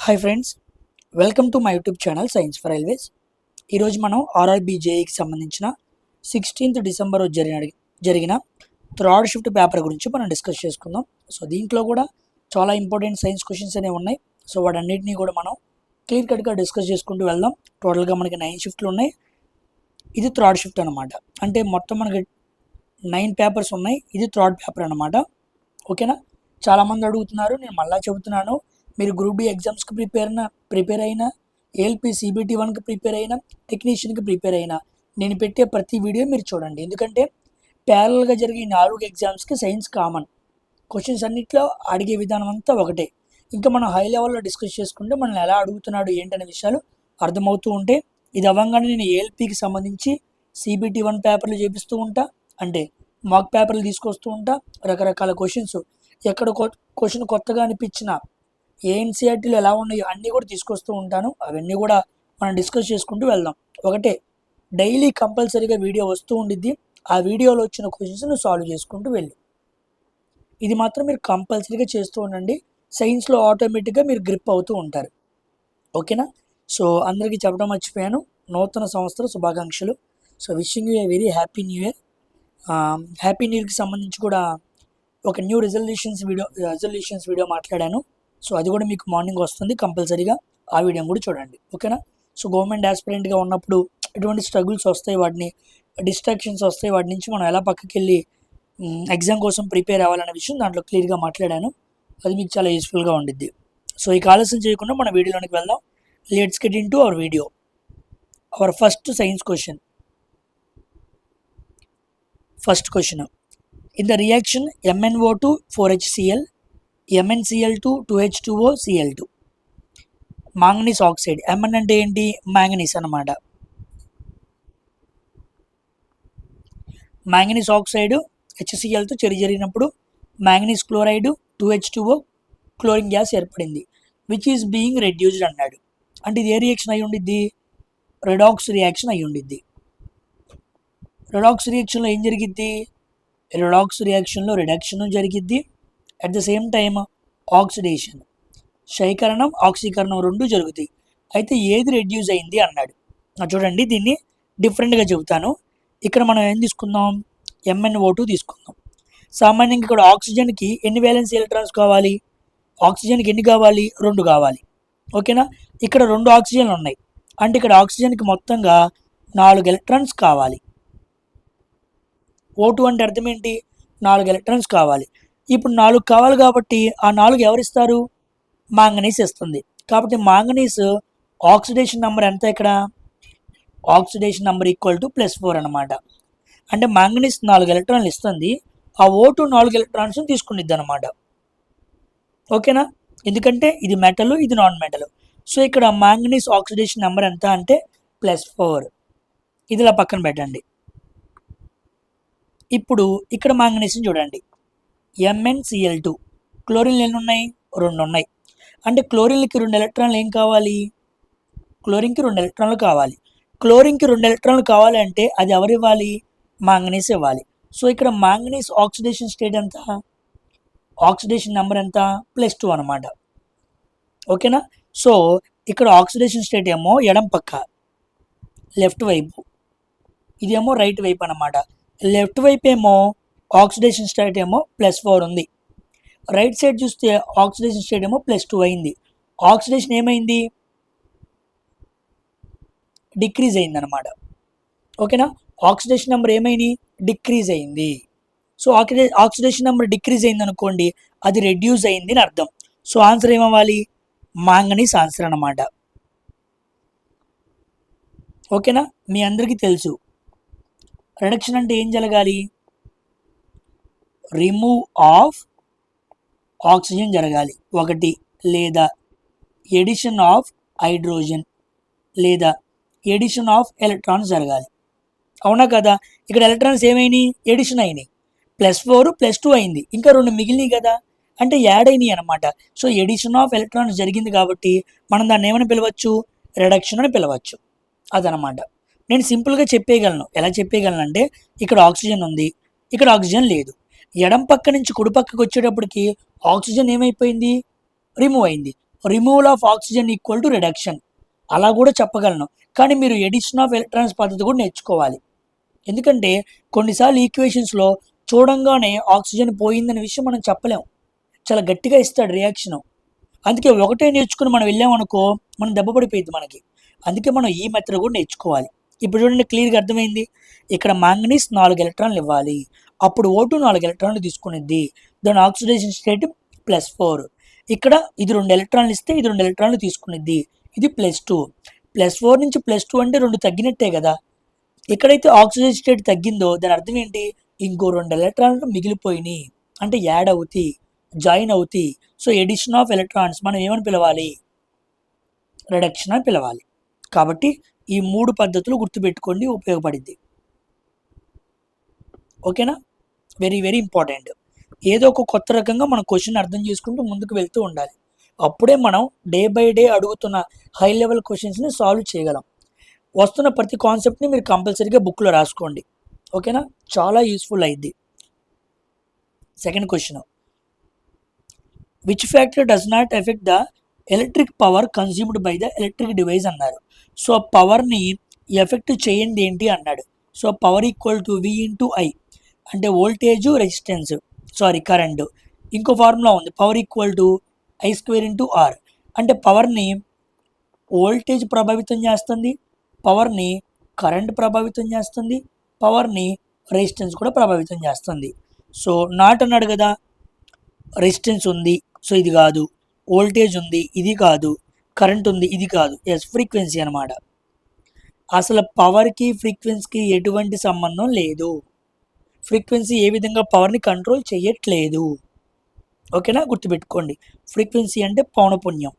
Hi friends, welcome to my YouTube channel science for railways. ఈరోజు మనం RRB జేఈకి సంబంధించిన 16th December జరిగిన third shift paper గురించి మనం డిస్కస్ చేసుకుందాం. సో దీంట్లో కూడా చాలా ఇంపార్టెంట్ సైన్స్ క్వశ్చన్స్ అనేవి ఉన్నాయి. సో వాటన్నిటినీ కూడా మనం క్లియర్ కట్గా డిస్కస్ చేసుకుంటూ వెళ్దాం. టోటల్గా మనకి 9 షిఫ్ట్లు ఉన్నాయి. ఇది థర్డ్ షిఫ్ట్ అనమాట. అంటే మొత్తం మనకి 9 పేపర్స్ ఉన్నాయి. ఇది థర్డ్ పేపర్ అనమాట. ఓకేనా? చాలామంది అడుగుతున్నారు, నేను మళ్ళీ చెబుతున్నాను, మీరు గ్రూప్ డి ఎగ్జామ్స్కి ప్రిపేర్ అయినా, ఏఎల్పి సిబిటి 1కి ప్రిపేర్ అయినా, టెక్నీషియన్కి ప్రిపేర్ అయినా నేను పెట్టే ప్రతి వీడియో మీరు చూడండి. ఎందుకంటే ప్యారల్గా జరిగే 4 ఎగ్జామ్స్కి సైన్స్ కామన్. క్వశ్చన్స్ అన్నిట్లో అడిగే విధానం అంతా ఒకటే. ఇంకా మనం హై లెవెల్లో డిస్కస్ చేసుకుంటే మనల్ని ఎలా అడుగుతున్నాడు ఏంటనే విషయాలు అర్థమవుతూ ఉంటే, ఇది అవ్వగానే నేను ఏఎల్పికి సంబంధించి సిబిటి 1 పేపర్లు చేపిస్తూ ఉంటా, అంటే మాక్ పేపర్లు తీసుకొస్తూ ఉంటా. రకరకాల క్వశ్చన్స్, ఎక్కడ క్వశ్చన్ కొత్తగా అనిపించినా, ఏఎన్సీఆర్టీలో ఎలా ఉన్నాయో అన్నీ కూడా తీసుకొస్తూ ఉంటాను. అవన్నీ కూడా మనం డిస్కస్ చేసుకుంటూ వెళ్దాం. ఒకటే, డైలీ కంపల్సరీగా వీడియో వస్తూ ఉండిద్ది. ఆ వీడియోలో వచ్చిన క్వశ్చన్స్ను సాల్వ్ చేసుకుంటూ వెళ్ళి, ఇది మాత్రం మీరు కంపల్సరీగా చేస్తూ ఉండండి. సైన్స్లో ఆటోమేటిక్గా మీరు గ్రిప్ అవుతూ ఉంటారు. ఓకేనా? సో అందరికీ చెప్పడం మర్చిపోయాను, నూతన సంవత్సర శుభాకాంక్షలు. So wishing you a very happy new year. Happy new ఇయర్కి సంబంధించి కూడా ఒక న్యూ రిజల్యూషన్స్ వీడియో మాట్లాడాను. సో అది కూడా మీకు మార్నింగ్ వస్తుంది. కంపల్సరీగా ఆ వీడియో కూడా చూడండి. ఓకేనా? సో గవర్నమెంట్ ఆస్పిరెంట్గా ఉన్నప్పుడు ఎటువంటి స్ట్రగుల్స్ వస్తాయి, వాటిని డిస్ట్రాక్షన్స్ వస్తాయి, వాటి నుంచి మనం ఎలా పక్కకి వెళ్ళి ఎగ్జామ్ కోసం ప్రిపేర్ అవ్వాలనే విషయం దాంట్లో క్లియర్గా మాట్లాడాను. అది మీకు చాలా యూస్ఫుల్గా ఉండిద్ది. సో ఈ ఆలస్యం చేయకుండా మన వీడియోలోనికి వెళ్దాం. Let's get into our video. Our first science question. First question, in the reaction MnO2 4HCl MnCl2 2H2O Cl2, manganese oxide. Mn అంటే ఏంటి? మ్యాంగనీస్ అనమాట. మ్యాంగనీస్ ఆక్సైడ్ HClతో జరిగినప్పుడు manganese chloride 2H2O chlorine gas ఏర్పడింది, which is being reduced అన్నాడు. అంటే ఇది ఏ reaction అయి ఉండిద్ది? రెడాక్స్ రియాక్షన్ అయి ఉండిద్ది. రెడాక్స్ రియాక్షన్లో ఏం జరిగిద్ది? రెడాక్స్ రియాక్షన్లో రిడక్షన్ జరిగిద్ది, at the same time oxidation, శైకరణం ఆక్సీకరణం రెండు జరుగుతాయి. అయితే ఏది రెడ్యూస్ అయింది అన్నాడు. చూడండి, దీన్ని డిఫరెంట్గా చెబుతాను. ఇక్కడ మనం ఏం తీసుకుందాం? MnO2 తీసుకుందాం. సామాన్యంగా ఇక్కడ ఆక్సిజన్కి ఎన్ని వ్యాలెన్స్ ఎలక్ట్రాన్స్ కావాలి? ఆక్సిజన్కి ఎన్ని కావాలి? 2 కావాలి. ఓకేనా? ఇక్కడ 2 ఆక్సిజన్లు ఉన్నాయి. అంటే ఇక్కడ ఆక్సిజన్కి మొత్తంగా 4 ఎలక్ట్రాన్స్ కావాలి. O2 అంటే అర్థం ఏంటి? 4 ఎలక్ట్రాన్స్ కావాలి. ఇప్పుడు 4 కావాలి కాబట్టి ఆ 4 ఎవరిస్తారు? మాంగనీస్ ఇస్తుంది. కాబట్టి మాంగనీస్ ఆక్సిడేషన్ నెంబర్ ఎంత? ఇక్కడ ఆక్సిడేషన్ నెంబర్ ఈక్వల్ టు +4 అనమాట. అంటే మాంగనీస్ 4 ఎలక్ట్రాన్లు ఇస్తుంది, ఆ O2 4 ఎలక్ట్రాన్స్ తీసుకునిద్ది అనమాట. ఓకేనా? ఎందుకంటే ఇది మెటల్, ఇది నాన్ మెటల్. సో ఇక్కడ మాంగనీస్ ఆక్సిడేషన్ నెంబర్ ఎంత అంటే +4. ఇది ఇలా పక్కన పెట్టండి. ఇప్పుడు ఇక్కడ మాంగనీస్ని చూడండి, MnCl2. క్లోరిన్లు ఎన్ని ఉన్నాయి? 2 ఉన్నాయి. అంటే క్లోరిన్కి 2 ఎలక్ట్రాన్లు ఏం కావాలి? క్లోరిన్కి 2 ఎలక్ట్రాన్లు కావాలి. క్లోరిన్కి 2 ఎలక్ట్రాన్లు కావాలి అంటే అది ఎవరు ఇవ్వాలి? మాంగనీస్ ఇవ్వాలి. సో ఇక్కడ మాంగనీస్ ఆక్సిడేషన్ స్టేట్ ఎంత? ఆక్సిడేషన్ నెంబర్ ఎంత? +2 అనమాట. ఓకేనా? సో ఇక్కడ ఆక్సిడేషన్ స్టేట్ ఏమో ఎడం పక్క, లెఫ్ట్ వైపు, ఇదేమో రైట్ వైపు అనమాట. లెఫ్ట్ వైపు ఏమో ఆక్సిడేషన్ స్టేట్ ఏమో +4 ఉంది. రైట్ సైడ్ చూస్తే ఆక్సిడేషన్ స్టేట్ ఏమో +2 అయింది. ఆక్సిడేషన్ ఏమైంది? డిక్రీజ్ అయింది అనమాట. ఓకేనా? ఆక్సిడేషన్ నెంబర్ ఏమైంది? డిక్రీజ్ అయింది. సో ఆక్సిడేషన్ నెంబర్ డిక్రీజ్ అయింది అనుకోండి, అది రెడ్యూస్ అయింది అని అర్థం. సో ఆన్సర్ ఏమవ్వాలి? మాంగనీస్ ఆన్సర్ అనమాట. ఓకేనా? మీ అందరికీ తెలుసు, రిడక్షన్ అంటే ఏం జరగాలి? రిమూవ్ ఆఫ్ ఆక్సిజన్ జరగాలి ఒకటి, లేదా ఎడిషన్ ఆఫ్ హైడ్రోజన్, లేదా ఎడిషన్ ఆఫ్ ఎలక్ట్రాన్స్ జరగాలి. అవునా కదా? ఇక్కడ ఎలక్ట్రాన్స్ ఏమైనాయి? ఎడిషన్ అయినాయి. +4 +2 అయింది, ఇంకా 2 మిగిలినాయి కదా, అంటే యాడ్ అయినాయి అనమాట. సో ఎడిషన్ ఆఫ్ ఎలక్ట్రాన్స్ జరిగింది కాబట్టి మనం దాన్ని ఏమని పిలవచ్చు? రిడక్షన్ అని పిలవచ్చు. అదనమాట. నేను సింపుల్గా చెప్పేయగలను. ఎలా చెప్పేయగలను అంటే, ఇక్కడ ఆక్సిజన్ ఉంది, ఇక్కడ ఆక్సిజన్ లేదు. ఎడం పక్క నుంచి కుడి పక్కకు వచ్చేటప్పటికి ఆక్సిజన్ ఏమైపోయింది? రిమూవ్ అయింది. Removal of oxygen equal to reduction అలా కూడా చెప్పగలను. కానీ మీరు ఎడిషన్ ఆఫ్ ఎలక్ట్రాన్స్ పద్ధతి కూడా నేర్చుకోవాలి. ఎందుకంటే కొన్నిసార్లు ఈక్వేషన్స్లో చూడంగానే ఆక్సిజన్ పోయిందనే విషయం మనం చెప్పలేం. చాలా గట్టిగా ఇస్తాడు రియాక్షను. అందుకే ఒకటే నేర్చుకుని మనం వెళ్ళామనుకో మనం దెబ్బ పడిపోయింది మనకి. అందుకే మనం ఈ మెథడ్ కూడా నేర్చుకోవాలి. ఇప్పుడు చూడండి, క్లియర్గా అర్థమైంది. ఇక్కడ మాంగనీస్ 4 ఎలక్ట్రాన్లు ఇవ్వాలి, అప్పుడు O2 4 ఎలక్ట్రాన్లు తీసుకునిద్ది, దాని ఆక్సిడేషన్ స్టేట్ +4. ఇక్కడ ఇది 2 ఎలక్ట్రాన్లు ఇస్తే ఇది 2 ఎలక్ట్రాన్లు తీసుకునిద్ది, ఇది +2. +4 నుంచి +2 అంటే 2 తగ్గినట్టే కదా. ఎక్కడైతే ఆక్సిజన్ స్టేట్ తగ్గిందో దాని అర్థం ఏంటి, ఇంకో 2 ఎలక్ట్రాన్లు మిగిలిపోయినాయి అంటే యాడ్ అవుతాయి, జాయిన్ అవుతాయి. సో ఎడిషన్ ఆఫ్ ఎలక్ట్రాన్స్ మనం ఏమని పిలవాలి, రిడక్షన్ అని పిలవాలి. కాబట్టి ఈ 3 పద్ధతులు గుర్తుపెట్టుకోండి, ఉపయోగపడింది. ఓకేనా, వెరీ వెరీ ఇంపార్టెంట్. ఏదో ఒక కొత్త రకంగా మనం క్వశ్చన్ అర్థం చేసుకుంటూ ముందుకు వెళ్తూ ఉండాలి. అప్పుడే మనం డే బై డే అడుగుతున్న హై లెవెల్ క్వశ్చన్స్ని సాల్వ్ చేయగలం. వస్తున్న ప్రతి కాన్సెప్ట్ని మీరు కంపల్సరీగా బుక్లో రాసుకోండి. ఓకేనా, చాలా యూస్ఫుల్ అయింది. Second question, which factor does not effect the electric power consumed by the electric device అన్నారు. సో పవర్ని ఎఫెక్ట్ చేయండి ఏంటి అన్నాడు. So power equal to V into I అంటే వోల్టేజ్ రెసిస్టెన్స్ కరెంటు. ఇంకో ఫార్ములా ఉంది, power equal to I² into R అంటే పవర్ని వోల్టేజ్ ప్రభావితం చేస్తుంది, పవర్ని కరెంట్ ప్రభావితం చేస్తుంది, పవర్ని రెసిస్టెన్స్ కూడా ప్రభావితం చేస్తుంది. సో నాట్ అన్నాడు కదా, రెసిస్టెన్స్ ఉంది సో ఇది కాదు, వోల్టేజ్ ఉంది ఇది కాదు, కరెంట్ ఉంది ఇది కాదు. ఎస్, ఫ్రీక్వెన్సీ అనమాట. అసలు పవర్కి ఫ్రీక్వెన్సీకి ఎటువంటి సంబంధం లేదు. ఫ్రీక్వెన్సీ ఏ విధంగా పవర్ని కంట్రోల్ చేయట్లేదు. ఓకేనా, గుర్తుపెట్టుకోండి. ఫ్రీక్వెన్సీ అంటే పౌనపుణ్యం.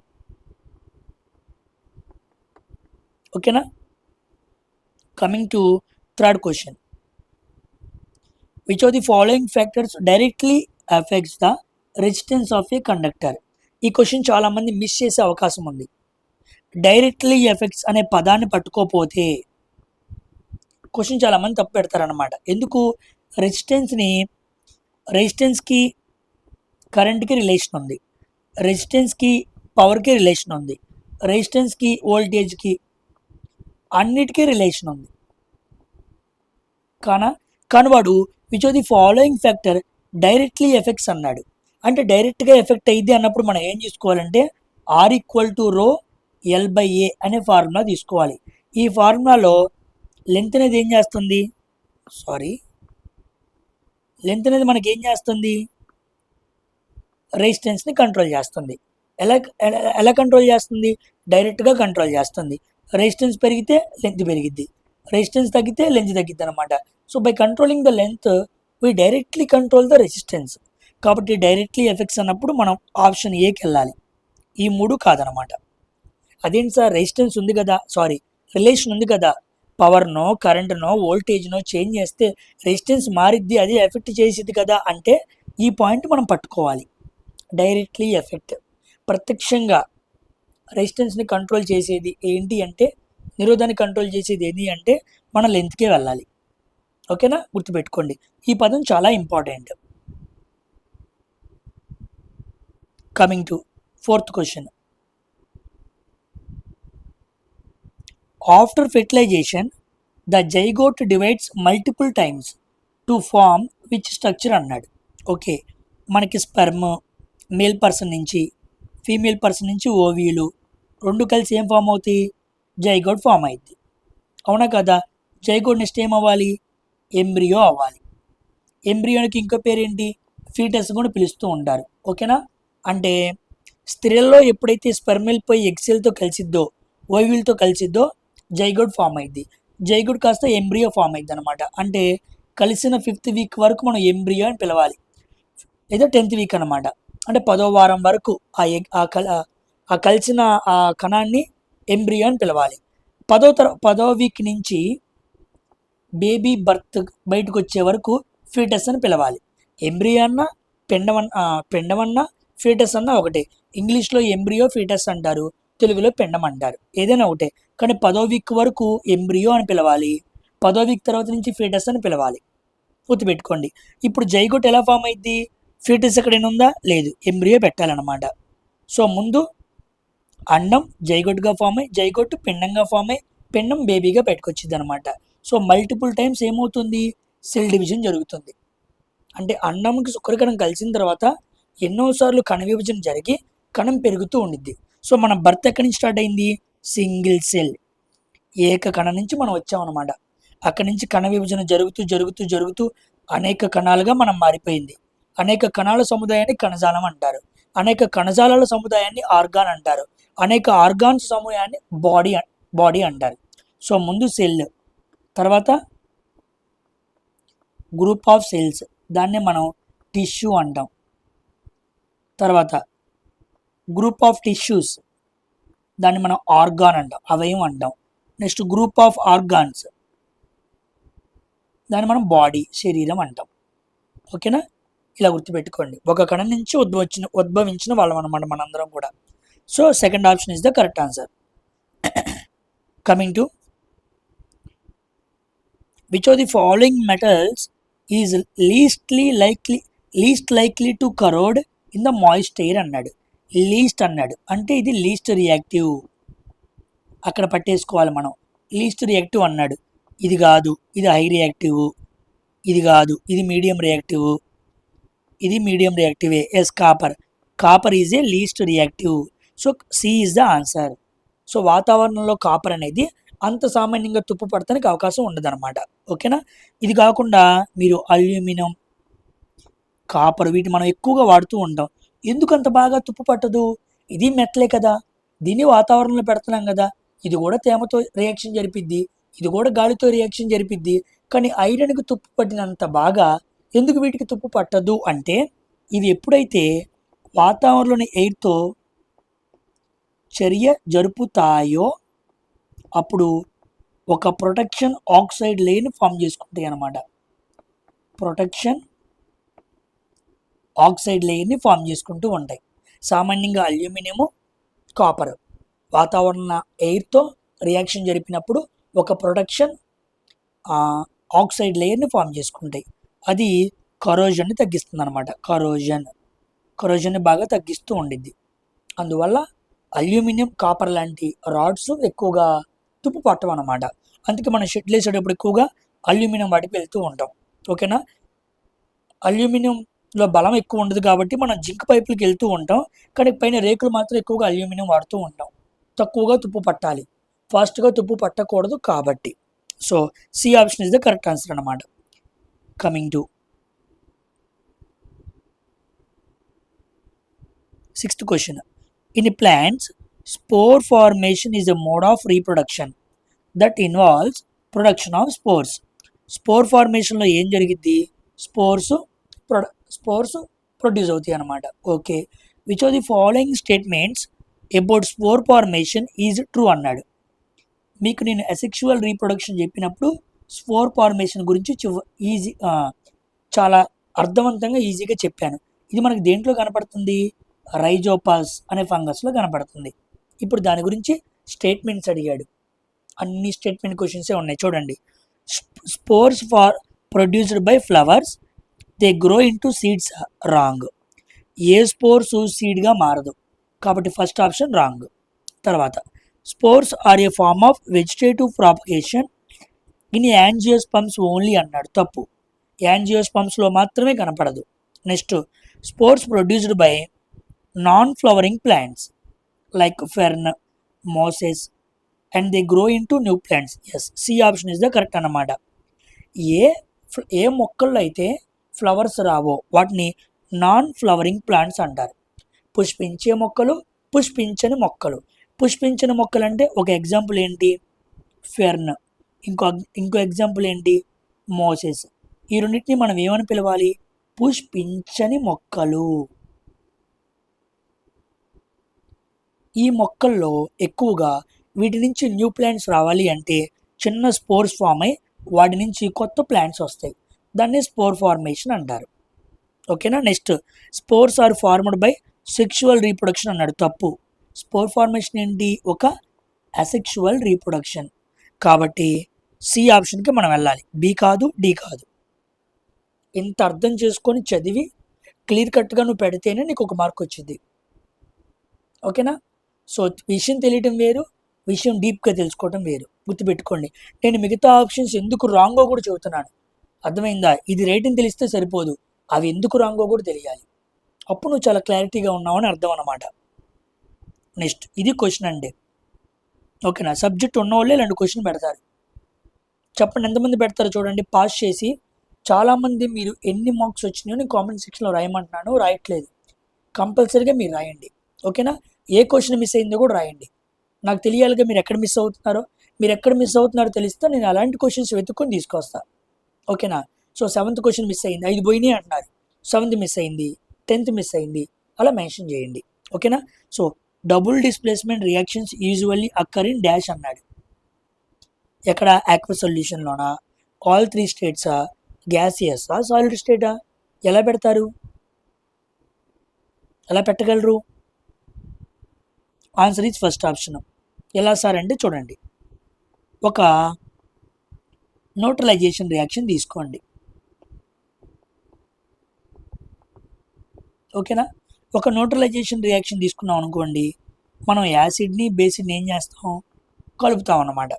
ఓకేనా, coming to third question, which of the following factors directly affects the resistance of A conductor. ఈ క్వశ్చన్ చాలామంది మిస్ చేసే అవకాశం ఉంది. డైరెక్ట్లీ ఎఫెక్ట్స్ అనే పదాన్ని పట్టుకోపోతే క్వశ్చన్ చాలామంది తప్పు పెడతారనమాట. ఎందుకు, రెసిస్టెన్స్కి కరెంట్కి రిలేషన్ ఉంది, రెసిస్టెన్స్కి పవర్కి రిలేషన్ ఉంది, రెసిస్టెన్స్కి వోల్టేజ్కి అన్నిటికీ రిలేషన్ ఉంది. కానీ వాడు which of the following factor directly effects అన్నాడు. అంటే డైరెక్ట్గా ఎఫెక్ట్ అయ్యింది అన్నప్పుడు మనం ఏం తీసుకోవాలంటే R ఈక్వల్ టు ρ L/A అనే ఫార్ములా తీసుకోవాలి. ఈ ఫార్ములాలో లెంత్ అనేది ఏం చేస్తుంది, లెంత్ అనేది మనకి ఏం చేస్తుంది, రెసిస్టెన్స్ని కంట్రోల్ చేస్తుంది. ఎలా కంట్రోల్ చేస్తుంది, డైరెక్ట్గా కంట్రోల్ చేస్తుంది. రెసిస్టెన్స్ పెరిగితే లెంత్ పెరిగిద్ది, రెసిస్టెన్స్ తగ్గితే లెంత్ తగ్గిద్ది అనమాట. So by controlling the length we directly control the resistance. కాబట్టి డైరెక్ట్లీ ఎఫెక్ట్స్ అన్నప్పుడు మనం ఆప్షన్ ఏకి వెళ్ళాలి, ఈ 3 కాదనమాట. అదేంటి సార్, రెసిస్టెన్స్ ఉంది కదా, రిలేషన్ ఉంది కదా, పవర్నో కరెంట్నో వోల్టేజ్నో చేంజ్ చేస్తే రెసిస్టెన్స్ మారిద్ది, అది ఎఫెక్ట్ చేసిద్ది కదా అంటే ఈ పాయింట్ మనం పట్టుకోవాలి. డైరెక్ట్లీ ఎఫెక్ట్, ప్రత్యక్షంగా రెసిస్టెన్స్ని కంట్రోల్ చేసేది ఏంటి అంటే, నిరోధాన్ని కంట్రోల్ చేసేది ఏంటి అంటే మన లెంత్కే వెళ్ళాలి. ఓకేనా, గుర్తుపెట్టుకోండి. ఈ పదం చాలా important. Coming to fourth question, after fertilisation the zygote divides multiple times to form which structure అన్నాడు. ఓకే, మనకి స్పెర్మ్ మేల్ పర్సన్ నుంచి, ఫీమేల్ పర్సన్ నుంచి ఓవీలు 2 కలిసి ఏం ఫామ్ అవుతాయి, జైగోట్ ఫామ్ అవుతుంది. అవునా కదా, జైగోట్ నెక్స్ట్ ఏం అవ్వాలి, ఎంబ్రియో అవ్వాలి. ఎంబ్రియోకి ఇంకో పేరు ఏంటి, ఫీటస్ కూడా పిలుస్తూ ఉంటారు. ఓకేనా, అంటే స్త్రీలలో ఎప్పుడైతే స్పెర్మ్ వెళ్ళిపోయి ఎగ్సెల్తో కలిసిద్దో, ఓవీల్తో కలిసిద్దో జైగోట్ ఫామ్ అయింది. జైగోట్ కాస్త ఎంబ్రియో ఫామ్ అయింది అనమాట. అంటే కలిసిన 5th వీక్ వరకు మనం ఎంబ్రియో అని పిలవాలి, లేదా 10th వీక్ అనమాట. అంటే 10వ వారం వరకు ఆ కలిసిన ఆ కణాన్ని ఎంబ్రియో అని పిలవాలి. 10వ వీక్ నుంచి బేబీ బయటకు వచ్చే వరకు ఫీటస్ అని పిలవాలి. ఎంబ్రియో అన్న పిండం అన్న ఫీటస్ అన్న ఒకటే. ఇంగ్లీష్లో ఎంబ్రియో ఫీటస్ అంటారు, తెలుగులో పిండం అంటారు, ఏదైనా ఒకటే. కానీ 10వ వీక్ వరకు ఎంబ్రియో అని పిలవాలి, 10వ వీక్ తర్వాత నుంచి ఫీటస్ అని పిలవాలి. గుర్తుపెట్టుకోండి. ఇప్పుడు జైగోట్ ఎలా ఫామ్ అయింది, ఫీటస్ ఎక్కడైనా ఉందా, లేదు, ఎంబ్రియో పెట్టాలన్నమాట. సో ముందు అండం జైగోట్గా ఫామ్ అయ్యి జైగోట్ పిండంగా ఫామ్ అయ్యి పిండం బేబీగా బయటకొచ్చింది అనమాట. సో మల్టిపుల్ టైమ్స్ ఏమవుతుంది, సెల్ డివిజన్ జరుగుతుంది. అంటే అండంకి శుక్రకణం కలిసిన తర్వాత ఎన్నోసార్లు కణ విభజన జరిగి కణం పెరుగుతూ ఉండిద్ది. సో మన బర్త్ ఎక్కడి నుంచి స్టార్ట్ అయింది, సింగిల్ సెల్ ఏక కణం నుంచి మనం వచ్చామన్నమాట. అక్కడి నుంచి కణ విభజన జరుగుతూ జరుగుతూ జరుగుతూ అనేక కణాలుగా మనం మారిపోయింది. అనేక కణాల సముదాయాన్ని కణజాలం అంటారు, అనేక కణజాలాల సముదాయాన్ని ఆర్గాన్ అంటారు, అనేక ఆర్గాన్స్ సమూహాన్ని బాడీ అంటారు. సో ముందు సెల్, తర్వాత గ్రూప్ ఆఫ్ సెల్స్, దాన్ని మనం టిష్యూ అంటాం. తర్వాత గ్రూప్ ఆఫ్ టిష్యూస్, దాన్ని మనం ఆర్గాన్ అంటాం, అవయవం అంటాం. నెక్స్ట్ గ్రూప్ ఆఫ్ ఆర్గాన్స్, దాన్ని మనం బాడీ, శరీరం అంటాం. ఓకేనా, ఇలా గుర్తుపెట్టుకోండి. ఒక కణం నుంచి ఉద్భవించిన వాళ్ళం అనమాట మనందరం కూడా. So second option is the correct answer. Coming to which of the following metals is least likely to crore in the moist air అన్నాడు. లీస్ట్ అన్నాడు అంటే ఇది లీస్ట్ రియాక్టివ్, అక్కడ పట్టేసుకోవాలి మనం. లీస్ట్ రియాక్టివ్ అన్నాడు, ఇది కాదు, ఇది హై రియాక్టివ్, ఇది కాదు, ఇది మీడియం రియాక్టివ్, ఇది మీడియం రియాక్టివే. Yes, copper is a least reactive. So C is the answer. So వాతావరణంలో కాపర్ అనేది అంత సామాన్యంగా తుప్పు పడటానికి అవకాశం ఉండదన్నమాట. ఓకేనా, ఇది కాకుండా మీరు అల్యూమినియం, కాపర్, వీటి మనం ఎక్కువగా వాడుతూ ఉంటాం. ఎందుకు అంత బాగా తుప్పు పట్టదు, ఇది మెట్లే కదా, దీన్ని వాతావరణంలో పెడుతున్నాం కదా, ఇది కూడా తేమతో రియాక్షన్ జరిపిద్ది, ఇది కూడా గాలితో రియాక్షన్ జరిపిద్ది, కానీ ఐరన్కి తుప్పు పట్టినంత బాగా ఎందుకు వీటికి తుప్పు పట్టదు అంటే, ఇవి ఎప్పుడైతే వాతావరణంలోని ఎయిర్తో చర్య జరుపుతాయో అప్పుడు ఒక ప్రొటెక్షన్ ఆక్సైడ్ లేయర్ని ఫామ్ చేసుకుంటాయి అన్నమాట. ప్రొటెక్షన్ ఆక్సైడ్ లేయర్ని ఫామ్ చేసుకుంటూ ఉంటాయి. సామాన్యంగా అల్యూమినియము, కాపర్ వాతావరణ ఎయిర్తో రియాక్షన్ జరిపినప్పుడు ఒక ప్రొటెక్షన్ ఆక్సైడ్ లేయర్ని ఫామ్ చేసుకుంటాయి. అది కరోజన్ని తగ్గిస్తుంది అనమాట. కరోజన్ని బాగా తగ్గిస్తూ ఉండిద్ది. అందువల్ల అల్యూమినియం, కాపర్ లాంటి రాడ్స్ ఎక్కువగా తుప్పు పట్టవు అనమాట. అందుకే మనం షెడ్లు వేసేటప్పుడు ఎక్కువగా అల్యూమినియం వాటికి వెళ్తూ ఉంటాం. ఓకేనా, అల్యూమినియంలో బలం ఎక్కువ ఉండదు కాబట్టి మనం జింక్ పైపులకి వెళ్తూ ఉంటాం, కానీ పైన రేకులు మాత్రం ఎక్కువగా అల్యూమినియం వాడుతూ ఉంటాం. తక్కువగా తుప్పు పట్టాలి, ఫాస్ట్గా తుప్పు పట్టకూడదు కాబట్టి. So C option is the correct answer అన్నమాట. Coming to sixth question. In plants spore formation is a mode of reproduction that involves production of spores. Spore ఫార్మేషన్లో ఏం జరిగిద్ది, స్పోర్స్ ప్రొడ్యూస్ అవుతాయి అన్నమాట. Okay, which of the following statements about spore formation is true అన్నాడు. మీకు నేను asexual reproduction చెప్పినప్పుడు spore formation గురించి చాలా అర్థవంతంగా ఈజీగా చెప్పాను. ఇది మనకి దేంట్లో కనపడుతుంది, రైజోపాస్ అనే ఫంగస్లో కనపడుతుంది. ఇప్పుడు దాని గురించి స్టేట్మెంట్స్ అడిగాడు. అన్ని స్టేట్మెంట్ క్వశ్చన్సే ఉన్నాయి చూడండి. Spores for produced by flowers they grow into seeds, wrong. ఏ స్పోర్స్ సీడ్గా మారదు కాబట్టి ఫస్ట్ ఆప్షన్ రాంగ్. తర్వాత spores are a form of vegetative propagation in angiosperms only అన్నాడు, తప్పు. యాంజియోస్పర్మ్స్లో మాత్రమే కనపడదు. Next spores produced by non flowering plants like fern, mosses and they grow into new plants. Yes, C option is the correct అన్నమాట. ఏ మొక్కల్లో అయితే flowers రావో వాటిని నాన్ ఫ్లవరింగ్ ప్లాంట్స్ అంటారు. పుష్పించే మొక్కలు, పుష్పించని మొక్కలు. పుష్పించని మొక్కలు అంటే ఒక ఎగ్జాంపుల్ ఏంటి, ఫెర్న్. ఇంకో ఎగ్జాంపుల్ ఏంటి, మోసెస్. ఈ రెండింటిని మనం ఏమని పిలవాలి, పుష్పించని మొక్కలు. ఈ మొక్కల్లో ఎక్కువగా వీటి నుంచి న్యూ ప్లాంట్స్ రావాలి అంటే చిన్న స్పోర్స్ ఫామ్ అయ్యి వాటి నుంచి కొత్త ప్లాంట్స్ వస్తాయి, దాన్ని స్పోర్ ఫార్మేషన్ అంటారు. ఓకేనా, next spores are formed by sexual reproduction అన్నాడు, తప్పు. స్పోర్ ఫార్మేషన్ ఏంటి, ఒక అసెక్షువల్ రీప్రొడక్షన్. కాబట్టి సి ఆప్షన్కి మనం వెళ్ళాలి, బి కాదు, డి కాదు. ఇంత అర్థం చేసుకొని చదివి క్లియర్ కట్గా నువ్వు పెడితేనే నీకు ఒక మార్క్ వచ్చింది. ఓకేనా, సో విషయం తెలియటం వేరు, విషయం డీప్గా తెలుసుకోవటం వేరు. గుర్తుపెట్టుకోండి. నేను మిగతా ఆప్షన్స్ ఎందుకు రాంగో కూడా చెబుతున్నాను. అర్థమైందా? ఇది రైటింగ్ తెలిస్తే సరిపోదు, అవి ఎందుకు రాంగో కూడా తెలియాలి. అప్పుడు నువ్వు చాలా క్లారిటీగా ఉన్నావు అని అర్థం అన్నమాట. నెక్స్ట్ ఇది క్వశ్చన్ అండి. ఓకేనా? సబ్జెక్ట్ ఉన్న వాళ్ళే 2 క్వశ్చన్ పెడతారు. చెప్పండి ఎంతమంది పెడతారో చూడండి. పాస్ చేసి చాలామంది మీరు ఎన్ని మార్క్స్ వచ్చినాయో నేను కామెంట్ సెక్షన్లో రాయమంటున్నాను, రాయట్లేదు. కంపల్సరీగా మీరు రాయండి. ఓకేనా? ఏ క్వశ్చన్ మిస్ అయిందో కూడా రాయండి. నాకు తెలియాలిగా మీరు ఎక్కడ మిస్ అవుతున్నారో. మీరు ఎక్కడ మిస్ అవుతున్నారో తెలిస్తే నేను అలాంటి క్వశ్చన్స్ వెతుక్కొని తీసుకొస్తా. ఓకేనా? సో 7th క్వశ్చన్ మిస్ అయింది, 5 పోయినాయి అంటున్నారు. 7th మిస్ అయింది, 10th మిస్ అయింది, అలా మెన్షన్ చేయండి. ఓకేనా? So double displacement reactions usually occur in dash అన్నాడు. ఎక్కడ? ఆక్వస్ సొల్యూషన్లోనా? ఆల్ 3 స్టేట్సా? గ్యాసియసా? సాలిడ్ స్టేటా? ఎలా పెడతారు? ఎలా పెట్టగలరు? Answer is first option. ఎలా సార్ అంటే చూడండి, ఒక న్యూట్రలైజేషన్ రియాక్షన్ తీసుకోండి. ఓకేనా? ఒక న్యూట్రలైజేషన్ రియాక్షన్ తీసుకున్నాం అనుకోండి, మనం యాసిడ్ని బేసిడ్ని ఏం చేస్తాం? కలుపుతాం అన్నమాట.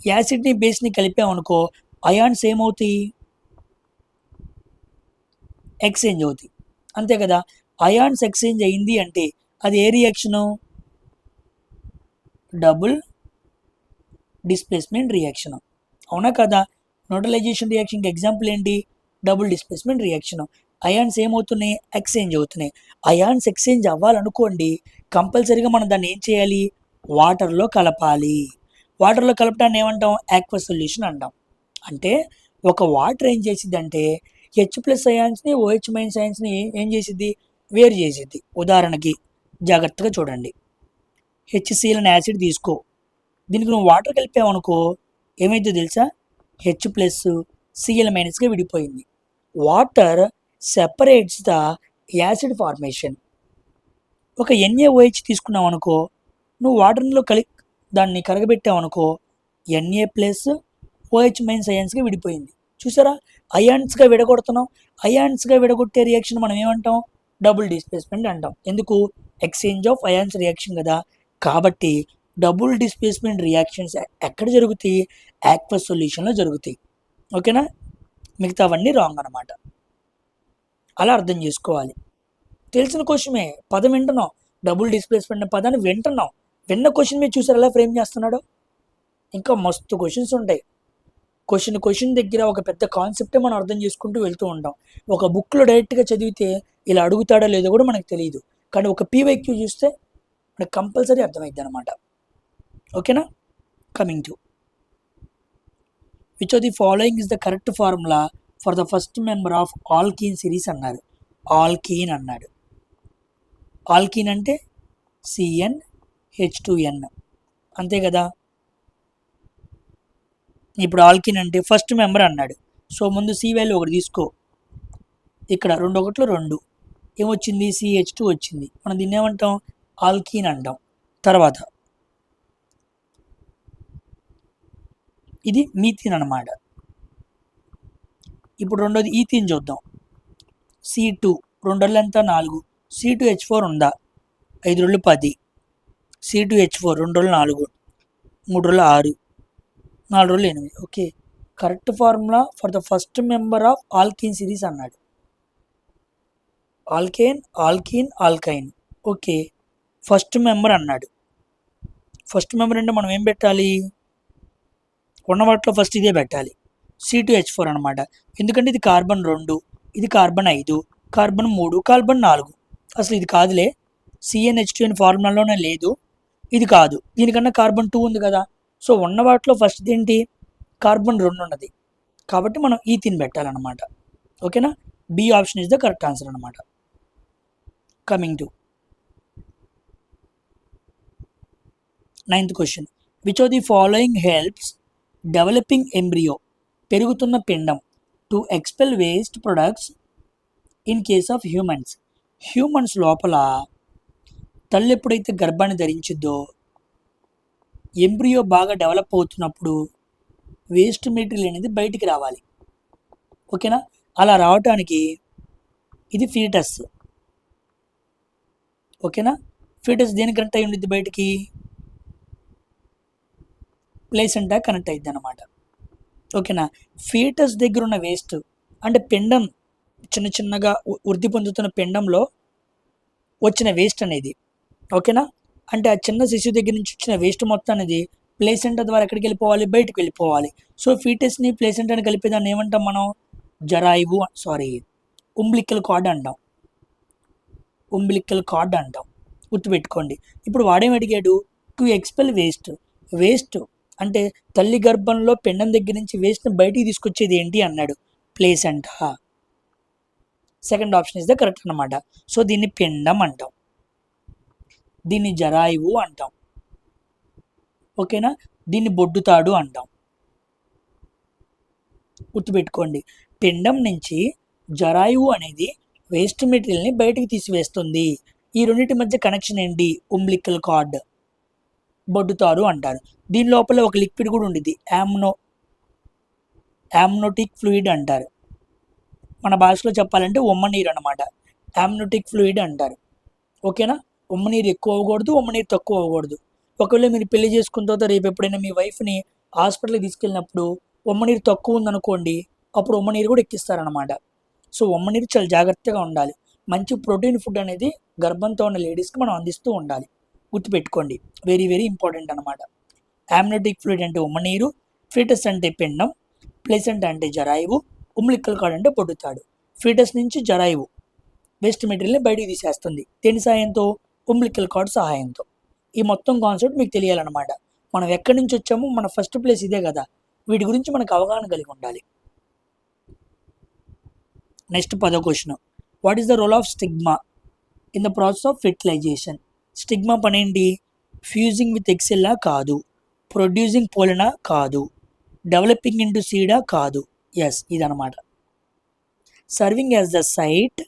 యాసిడ్ని బేస్ని కలిపామనుకో అయాన్స్ ఏమవుతాయి? ఎక్స్చేంజ్ అవుతాయి. అంతే కదా? అయాన్స్ ఎక్స్చేంజ్ అయింది అంటే అది ఏ రియాక్షను? Double displacement reaction. అవునా కదా? న్యూట్రలైజేషన్ రియాక్షన్కి ఎగ్జాంపుల్ ఏంటి? Double displacement reaction. అయాన్స్ ఏమవుతున్నాయి? ఎక్స్చేంజ్ అవుతున్నాయి. అయాన్స్ ఎక్స్చేంజ్ అవ్వాలనుకోండి, కంపల్సరీగా మనం దాన్ని ఏం చేయాలి? వాటర్లో కలపాలి. వాటర్లో కలపడాన్ని ఏమంటాం? ఆక్వస్ సొల్యూషన్ అంటాం. అంటే ఒక వాటర్ ఏం చేసిద్దంటే H+ అయాన్స్ని OH- అయాన్స్ని ఏం చేసిద్ది? వేరు చేసిద్ది. ఉదాహరణకి జాగ్రత్తగా చూడండి. HCl అనే యాసిడ్ తీసుకో, దీనికి నువ్వు వాటర్ కలిపావనుకో ఏమైందో తెలుసా? H+Cl- విడిపోయింది. Water separates the acid formation. ఒక NaOH తీసుకున్నావు అనుకో, నువ్వు వాటర్లో దాన్ని కరగబెట్టావనుకో Na+OH- అయాన్స్గా విడిపోయింది. చూసారా? అయాన్స్గా విడగొడుతున్నాం. అయాన్స్గా విడగొట్టే రియాక్షన్ మనం ఏమంటాం? డబుల్ డిస్ప్లేస్మెంట్ అంటాం. ఎందుకు? ఎక్స్చేంజ్ ఆఫ్ అయాన్స్ రియాక్షన్ కదా. కాబట్టి డబుల్ డిస్ప్లేస్మెంట్ రియాక్షన్స్ ఎక్కడ జరుగుతాయి? ఆక్వస్ సొల్యూషన్లో జరుగుతాయి. ఓకేనా? మిగతావన్నీ రాంగ్ అనమాట. అలా అర్థం చేసుకోవాలి. తెలిసిన క్వశ్చనే, పదం వింటున్నాం, డబుల్ డిస్ప్లేస్మెంట్ అనే పదాన్ని వింటున్నాం. విన్న క్వశ్చన్ మీద చూసారు ఎలా ఫ్రేమ్ చేస్తున్నాడో. ఇంకా మస్తు క్వశ్చన్స్ ఉంటాయి. క్వశ్చన్ దగ్గర ఒక పెద్ద కాన్సెప్టే మనం అర్థం చేసుకుంటూ వెళ్తూ ఉంటాం. ఒక బుక్లో డైరెక్ట్గా చదివితే ఇలా అడుగుతాడో లేదో కూడా మనకు తెలియదు. కానీ ఒక PYQ చూస్తే మనకు కంపల్సరీ అర్థమైద్ది అనమాట. ఓకేనా? Coming to which of the following is the correct formula for the first member of alkene series అన్నారు. ఆల్కీన్ అన్నాడు. ఆల్కీన్ అంటే CnH2n, అంతే కదా? ఇప్పుడు ఆల్కీన్ అంటే ఫస్ట్ మెంబర్ అన్నాడు. సో ముందు C వాల్యూ ఒకటి తీసుకో. ఇక్కడ 2 1 2 ఏమొచ్చింది? CH2 వచ్చింది. మనం దీన్ని ఏమంటాం? ఆల్కీన్ అంటాం. తర్వాత ఇది మీథిన్ అన్నమాట. ఇప్పుడు రెండోది ఈథీన్ చూద్దాం. C2 2 ఎంత? 4. C2H4 ఉందా? 5 10. C2H4 2 4, 3 6, 4 8. Okay, correct formula for the first member of alkene series అన్నాడు. Alkane, alkene, alkyne. Okay, first member అన్నాడు. ఫస్ట్ మెంబర్ అంటే మనం ఏం పెట్టాలి? ఉన్న వాటిలో ఫస్ట్ ఇదే పెట్టాలి. C2H4 అనమాట. ఎందుకంటే ఇది కార్బన్ 2, ఇది కార్బన్ 5, కార్బన్ 3, కార్బన్ 4. అసలు ఇది కాదులే, CnH2n ఫార్ములాలోనే లేదు, ఇది కాదు. దీనికన్నా కార్బన్ 2 ఉంది కదా. సో ఉన్న వాటిలో ఫస్ట్ ఏంటి? కార్బన్ 2 ఉన్నది. కాబట్టి మనం ఈథీన్ పెట్టాలన్నమాట. ఓకేనా? B option is the correct answer అనమాట. Coming to 9th question. Which of the following helps developing embryo, పెరుగుతున్న పిండం, to expel waste products in case of humans. Humans లోపల తల్లి ఎప్పుడైతే గర్భాన్ని ధరించిద్దో, ఎంబ్రియో బాగా డెవలప్ అవుతున్నప్పుడు వేస్ట్ మెటీరియల్ అనేది బయటికి రావాలి. ఓకేనా? అలా రావటానికి ఇది ఫీటస్. ఓకేనా? ఫీటస్ దేనికి కనెక్ట్ అయి ఉండిద్ది బయటికి? ప్లేసెంటా కనెక్ట్ అయ్యిద్ది అనమాట. ఓకేనా? ఫీటస్ దగ్గర ఉన్న వేస్ట్ అంటే పిండం చిన్న చిన్నగా వృద్ధి పొందుతున్న పిండంలో వచ్చిన వేస్ట్ అనేది, ఓకేనా? అంటే ఆ చిన్న శిశువు దగ్గర నుంచి వచ్చిన వేస్ట్ మొత్తం అనేది ప్లేసెంటా ద్వారా ఎక్కడికి వెళ్ళిపోవాలి? బయటకు వెళ్ళిపోవాలి. సో ఫీటస్ని ప్లేసెంటాని కలిపేదాన్ని ఏమంటాం మనం? జరాయువు, ఉంబ్లికల్ కార్డ్ అంటాం. ఉంబ్లికల్ కార్డ్ అంటాం, గుర్తుపెట్టుకోండి. ఇప్పుడు వాడేం అడిగాడు? టు ఎక్స్పెల్ వేస్ట్ అంటే తల్లి గర్భంలో పిండం దగ్గర నుంచి వేస్ట్ని బయటికి తీసుకొచ్చేది ఏంటి అన్నాడు? Placenta. Second option is the correct అనమాట. సో దీన్ని పిండం అంటాం, దీన్ని జరాయువు అంటాం, ఓకేనా? దీన్ని బొడ్డుతాడు అంటాం. గుర్తుపెట్టుకోండి, పిండం నుంచి జరాయువు అనేది వేస్ట్ మెటీరియల్ని బయటికి తీసివేస్తుంది. ఈ రెండింటి మధ్య కనెక్షన్ ఏంటి? ఉంబ్లికల్ కార్డ్, బొడ్డుతారు అంటారు. దీని లోపల ఒక లిక్విడ్ కూడా ఉండిద్ది, యామ్నోటిక్ ఫ్లూయిడ్ అంటారు. మన భాషలో చెప్పాలంటే ఉమ్మనీరు అనమాట. యామ్నోటిక్ ఫ్లూయిడ్ అంటారు, ఓకేనా? ఉమ్మనీరు ఎక్కువ అవ్వకూడదు, ఉమ్మనీరు తక్కువ అవ్వకూడదు. ఒకవేళ మీరు పెళ్లి చేసుకున్న తర్వాత రేపు ఎప్పుడైనా మీ వైఫ్ని హాస్పిటల్కి తీసుకెళ్ళినప్పుడు ఉమ్మనీరు తక్కువ ఉందనుకోండి, అప్పుడు ఉమ్మనీరు కూడా ఎక్కిస్తారనమాట. సో ఉమ్మనీరు చాలా జాగ్రత్తగా ఉండాలి. మంచి ప్రోటీన్ ఫుడ్ అనేది గర్భంతో ఉన్న లేడీస్కి మనం అందిస్తూ ఉండాలి. గుర్తుపెట్టుకోండి, వెరీ వెరీ ఇంపార్టెంట్ అనమాట. యామ్నోటిక్ ఫ్లూయిడ్ అంటే ఉమ్మనీరు, ఫీటస్ అంటే పిండం, ప్లేసెంటా అంటే జరాయువు, ఉంబ్లికల్ కార్డ్ అంటే పొడ్డుతాడు. ఫీటస్ నుంచి జరాయువు వేస్ట్ మెటీరియల్ని బయటికి తీసేస్తుంది. దేని సహాయంతో? ఉంబ్లికల్ కార్డ్ సహాయంతో. ఈ మొత్తం కాన్సెప్ట్ మీకు తెలియాలన్నమాట. మనం ఎక్కడి నుంచి వచ్చామో మన ఫస్ట్ ప్లేస్ ఇదే కదా, వీటి గురించి మనకు అవగాహన కలిగి ఉండాలి. నెక్స్ట్ 10వ question, what is the role of stigma in the process of fertilisation? Stigma పని ఏంటి? ఫ్యూజింగ్ విత్ ఎక్సెల్లా కాదు, ప్రొడ్యూసింగ్ పోలనా కాదు, డెవలపింగ్ ఇంటూ సీడా కాదు. ఎస్, ఇదనమాట. Serving as the site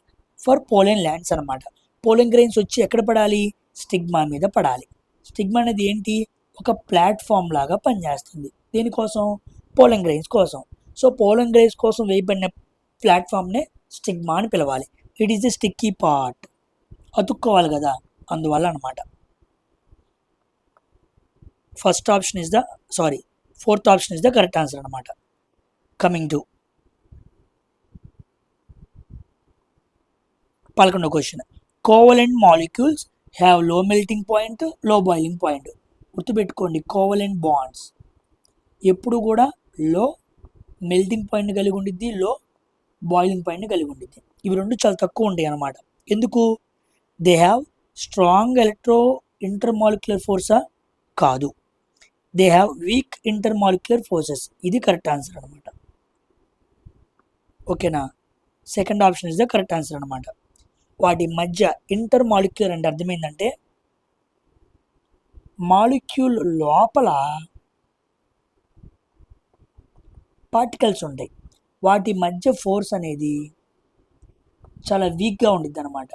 for pollen lands అనమాట. పోలెన్ గ్రెయిన్స్ వచ్చి ఎక్కడ పడాలి? స్టిగ్మా మీద పడాలి. స్టిగ్మా అనేది ఏంటి? ఒక ప్లాట్ఫామ్ లాగా పనిచేస్తుంది. దేనికోసం? పోలెన్ గ్రెయిన్స్ కోసం. సో పోలెన్ గ్రెయిన్స్ కోసం వేయబడిన ప్లాట్ఫామ్నే స్టిగ్మా అని పిలవాలి. It is the sticky part, అతుక్కోవాలి కదా, అందువల్ల అనమాట. Fourth option is the correct answer అనమాట. కమింగ్ టు 11వ question, covalent molecules have low melting point, low boiling point. గుర్తుపెట్టుకోండి, కోవలెంట్ బాండ్స్ ఎప్పుడు కూడా లో మెల్టింగ్ పాయింట్ కలిగి ఉండిద్ది, లో బాయిలింగ్ పాయింట్ కలిగి ఉండిద్ది. ఇవి రెండు చాలా తక్కువ ఉంటాయి అన్నమాట. ఎందుకు? దే హ్యావ్ స్ట్రాంగ్ ఇంటర్మాలిక్యులర్ ఫోర్సా? కాదు, they have weak intermolecular forces. ఇది కరెక్ట్ ఆన్సర్ అనమాట, ఓకేనా? Second option is the correct answer అనమాట. వాటి మధ్య ఇంటర్మాలిక్యులర్ అంటే అర్థమైందంటే మాలిక్యూల్ లోపల పార్టికల్స్ ఉంటాయి, వాటి మధ్య ఫోర్స్ అనేది చాలా వీక్గా ఉండిద్ది అనమాట,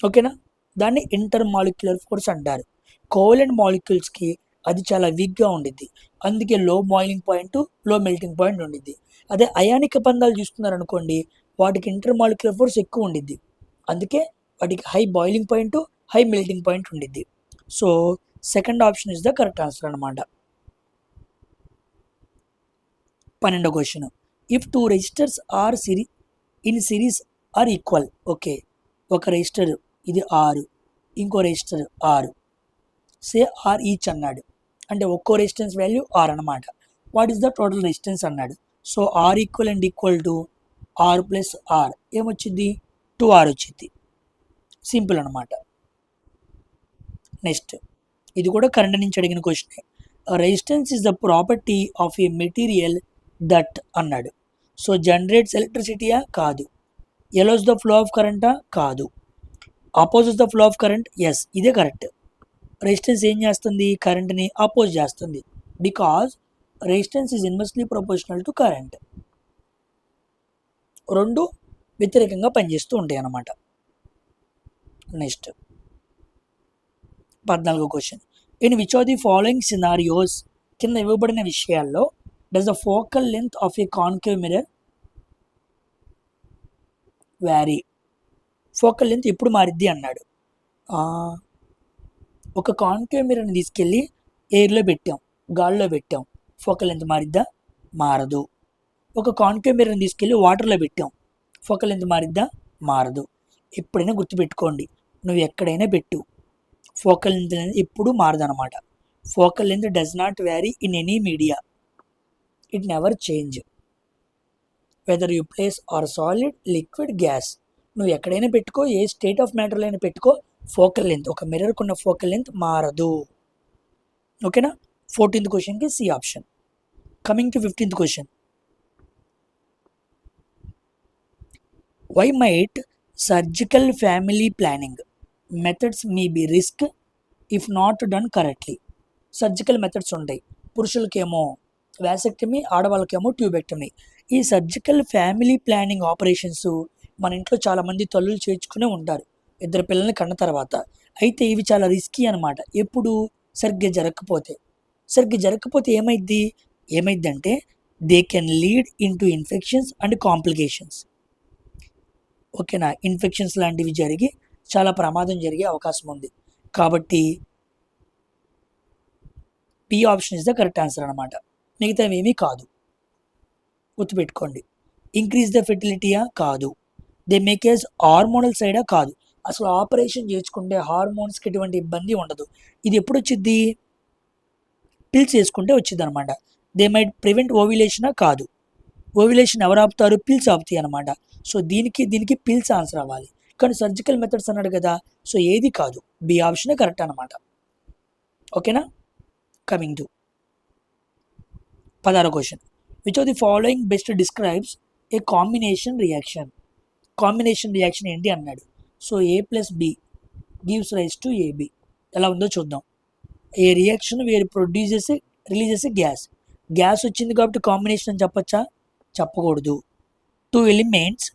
ఓకేనా? దాన్ని ఇంటర్మాలిక్యులర్ ఫోర్స్ అంటారు. కోవలెంట్ మాలిక్యూల్స్కి అది చాలా వీక్గా ఉండిద్ది, అందుకే లో బాయిలింగ్ పాయింట్, లో మెల్టింగ్ పాయింట్ ఉండిద్ది. అదే అయానిక బంధాలు చూసుకున్నారనుకోండి, వాటికి ఇంటర్మాలిక్యులర్ ఫోర్స్ ఎక్కువ ఉండిద్ది, అందుకే వాటికి high boiling point, high melting point ఉండిద్ది. So second option is the correct answer అనమాట. 12వ question, if two resistors are in series are equal. Okay, ఒక రెజిస్టర్ ఇది 6, ఇంకో రెజిస్టర్ 6, సే ఆర్ ఈచ్ అన్నాడు, అంటే ఒక్కో రెసిస్టెన్స్ వాల్యూ 6 అనమాట. What is the total resistance అన్నాడు. So R equal and equal to R plus R ఏమొచ్చింది? 2R వచ్చింది. సింపుల్ అనమాట. నెక్స్ట్, ఇది కూడా కరెంట్ నుంచి అడిగిన question. Resistance is the property of a material that అన్నాడు. సో జనరేట్స్ ఎలక్ట్రిసిటీయా? కాదు. ఎలోస్ ద ఫ్లో ఆఫ్ కరెంటా? కాదు. Opposes the flow of current? Yes, ఇదే కరెక్ట్. రెసిస్టెన్స్ ఏం చేస్తుంది? కరెంట్ని అపోజ్ చేస్తుంది, because resistance is inversely proportional to current. రెండు వ్యతిరేకంగా పనిచేస్తూ ఉంటాయి అన్నమాట. నెక్స్ట్ 14వ question, in which of the following scenarios, కింద ఇవ్వబడిన విషయాల్లో does the focal length of a concave mirror vary? Focal length ఎప్పుడు మారిద్ది అన్నాడు. ఆ, ఒక కాన్కేవ్ మిర్రర్ని తీసుకెళ్ళి ఎయిర్లో పెట్టాం, గాల్లో పెట్టాం, ఫోకల్ లెంత్ మారిద్దా? మారదు. ఒక కాన్కేవ్ మిర్రర్ని తీసుకెళ్ళి వాటర్లో పెట్టాం, ఫోకల్ లెంత్ మారిద్దా? మారదు. ఎప్పుడైనా గుర్తుపెట్టుకోండి, నువ్వు ఎక్కడైనా పెట్టు, ఫోకల్ లెంత్ అనేది ఎప్పుడూ మారదనమాట. Focal length does not vary in any media, it never change, whether you place or solid, liquid, gas. నువ్వు ఎక్కడైనా పెట్టుకో, ఏ స్టేట్ ఆఫ్ మ్యాటర్లో అయినా పెట్టుకో, ఫోకల్ లెంత్, ఒక మిర్రర్కు ఉన్న ఫోకల్ లెంత్ మారదు. ఓకేనా? 14th క్వశ్చన్కి C option. Coming to 15th question. Why might surgical family planning methods may be risk if not done correctly? Surgical methods ఉంటాయి, పురుషులకేమో వ్యాసెక్టమీ, ఆడవాళ్ళకేమో ట్యూబెక్టమీ. ఈ సర్జికల్ ఫ్యామిలీ ప్లానింగ్ ఆపరేషన్స్ మన ఇంట్లో చాలామంది తల్లులు చేర్చుకునే ఉంటారు ఇద్దరు పిల్లల్ని కన్న తర్వాత. అయితే ఇవి చాలా రిస్కీ అనమాట. ఎప్పుడు? సరిగ్గా జరగకపోతే ఏమైద్దంటే they can lead in to infections and complications. ఓకేనా? ఇన్ఫెక్షన్స్ లాంటివి జరిగి చాలా ప్రమాదం జరిగే అవకాశం ఉంది. కాబట్టి B option is the correct answer అనమాట. మిగతావి ఏమీ కాదు, గుర్తుపెట్టుకోండి. ఇంక్రీజ్ ద ఫెర్టిలిటీయా? కాదు. దే మేకేజ్ హార్మోనల్ సైడా? కాదు. అసలు ఆపరేషన్ చేసుకుంటే హార్మోన్స్కి ఎటువంటి ఇబ్బంది ఉండదు. ఇది ఎప్పుడు వచ్చింది? పిల్స్ వేసుకుంటే వచ్చింది అనమాట. దే మైట్ ప్రివెంట్ ఓవ్యులేషనా? కాదు. ఓవ్యులేషన్ ఎవరు ఆపుతారు? పిల్స్ ఆపుతాయి అనమాట. సో దీనికి పిల్స్ ఆన్సర్ అవ్వాలి. కానీ సర్జికల్ మెథడ్స్ అన్నాడు కదా, సో ఏది కాదు, బి ఆప్షన్ కరెక్ట్ అనమాట. ఓకేనా? కమింగ్ టు 16వ question. Which of the following best describes a combination reaction? Combination reaction ఏంటి అన్నాడు. So A plus B gives rise to AB. ఎలా ఉందో చూద్దాం. A reaction where releases gas వచ్చింది కాబట్టి కాంబినేషన్ అని చెప్పచ్చా? చెప్పకూడదు. 2 elements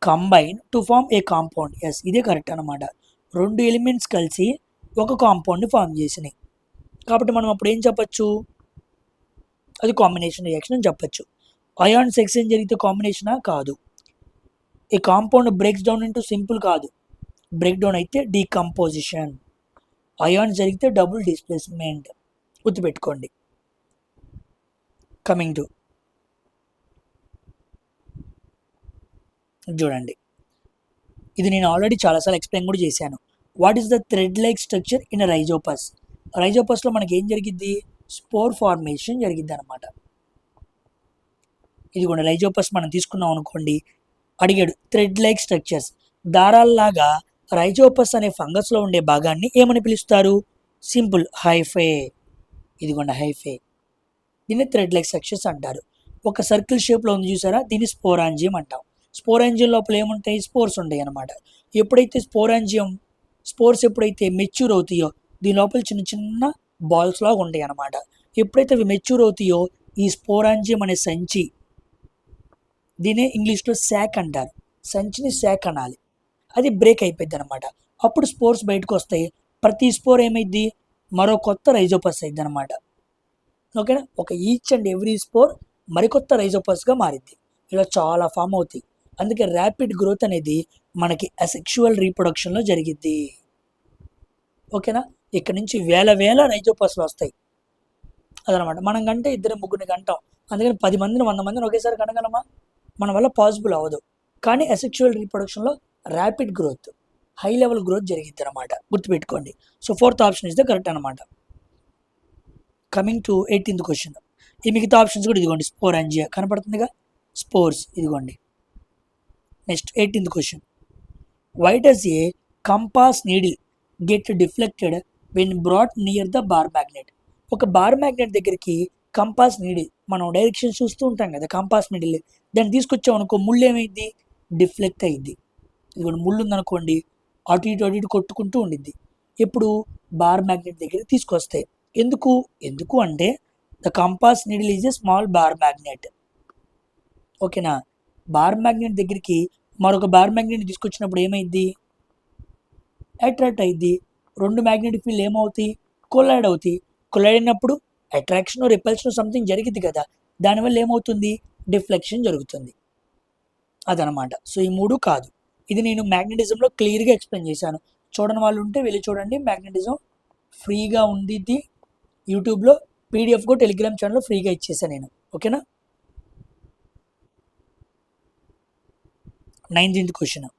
combine to form a compound. Yes, ఇదే కరెక్ట్ అనమాట. 2 ఎలిమెంట్స్ కలిసి ఒక కాంపౌండ్ని ఫామ్ చేసినాయి కాబట్టి మనం అప్పుడు ఏం చెప్పచ్చు? అది కాంబినేషన్ రియాక్షన్ అని చెప్పచ్చు. అయాన్స్ ఎక్స్చేంజ్ జరిగితే కాంబినేషనా? కాదు. A compound breaks down into simple కాదు, బ్రేక్ డౌన్ అయితే డీకంపోజిషన్. అయాన్స్ జరిగితే డబుల్ డిస్ప్లేస్మెంట్, గుర్తుపెట్టుకోండి. కమింగ్ టు చూడండి, ఇది నేను ఆల్రెడీ చాలాసార్లు ఎక్స్ప్లెయిన్ కూడా చేశాను. What is the thread like structure in Rhizopus? రైజోపస్లో మనకి ఏం జరిగిద్ది? స్పోర్ ఫార్మేషన్ జరిగిద్ది అనమాట. ఇది కూడా రైజోపస్ మనం తీసుకున్నాం అనుకోండి, అడిగాడు థ్రెడ్ లైక్ స్ట్రక్చర్స్, దారాల్లాగా రైజోపస్ అనే ఫంగస్లో ఉండే భాగాన్ని ఏమని పిలుస్తారు? Simple, hyphae. ఇదిగోండి హైఫే. దీన్ని థ్రెడ్ లైక్ స్ట్రక్చర్స్ అంటారు. ఒక సర్కిల్ షేప్లో ఉంది చూసారా, దీన్ని స్పోరాంజియం అంటాం. స్పోరాంజియం లోపల ఏముంటాయి? స్పోర్స్ ఉంటాయి అన్నమాట. ఎప్పుడైతే స్పోర్స్ ఎప్పుడైతే మెచ్యూర్ అవుతాయో దీని లోపల చిన్న చిన్న బాల్స్ లాగా ఉంటాయి అన్నమాట. ఎప్పుడైతే అవి మెచ్యూర్ అవుతాయో ఈ స్పోరాంజియం అనే సంచి, దీనే ఇంగ్లీష్లో శాక్ అంటారు, సంచిని శాక్ అనాలి, అది బ్రేక్ అయిపోద్ది అనమాట. అప్పుడు స్పోర్స్ బయటకు వస్తాయి. ప్రతి స్పోర్ ఏమైద్ది? మరో కొత్త రైజోపస్ అయింది అనమాట. ఓకేనా? ఒక ఈచ్ అండ్ ఎవ్రీ స్పోర్ మరికొత్త రైజోపస్గా మారిద్ది. ఇలా చాలా ఫామ్ అవుతాయి. అందుకే ర్యాపిడ్ గ్రోత్ అనేది మనకి అసెక్షువల్ రీప్రొడక్షన్లో జరిగిద్ది. ఓకేనా? ఇక్కడ నుంచి వేల రైజోపస్లు వస్తాయి. అదనమాట. మనం కంటే ఇద్దరు ముగ్గురిని కంటాం, అందుకని 10 మందిని 100 మందిని ఒకేసారి కనగలమా? మన వల్ల పాసిబుల్ అవ్వదు. కానీ అసెక్షువల్ రీప్రొడక్షన్లో rapid growth, high level growth జరిగిద్ది అనమాట, గుర్తుపెట్టుకోండి. So 4th option is the correct అనమాట. Coming to 18th question. ఈ మిగతా ఆప్షన్స్ కూడా ఇదిగోండి, స్పోరాంజియా కనపడుతుందిగా, స్పోర్స్ ఇదిగోండి. Next 18th question. Why does a compass needle get deflected when brought near the bar magnet? ఒక బార్ మ్యాగ్నెట్ దగ్గరికి compass needle, మనం డైరెక్షన్ చూస్తూ ఉంటాం కదా, కంపాస్ నీడిల్ దాన్ని తీసుకొచ్చాం అనుకో, ముళ్ళు ఏమైంది? డిఫ్లెక్ట్ అయ్యిద్ది. ఇదిగోండి, ముళ్ళు ఉందనుకోండి, అటు ఇటు కొట్టుకుంటూ ఉండిద్ది. ఎప్పుడు? బార్ మ్యాగ్నెట్ దగ్గరికి తీసుకొస్తే. ఎందుకు అంటే the compass needle is a small bar magnet. ఓకేనా? బార్ మ్యాగ్నెట్ దగ్గరికి మరొక బార్ మ్యాగ్నెట్ తీసుకొచ్చినప్పుడు ఏమైంది? అట్రాక్ట్ అయింది. 2 మ్యాగ్నెటిక్ ఫీల్డ్ ఏమవుతాయి? కొలైడ్ అవుతాయి. కొలైడ్ అయినప్పుడు అట్రాక్షన్ రిపల్షన్ సంథింగ్ జరిగింది కదా, దానివల్ల ఏమవుతుంది? డిఫ్లెక్షన్ జరుగుతుంది. అదనమాట. సో ఈ 3 కాదు. ఇది నేను మ్యాగ్నెటిజంలో క్లియర్గా ఎక్స్ప్లెయిన్ చేశాను. చూడని వాళ్ళు ఉంటే వెళ్ళి చూడండి. మ్యాగ్నెటిజం ఫ్రీగా ఉంది, ఇది యూట్యూబ్లో పీడిఎఫ్ కూడా టెలిగ్రామ్ ఛానల్లో ఫ్రీగా ఇచ్చేసాను నేను. ఓకేనా. 19th question.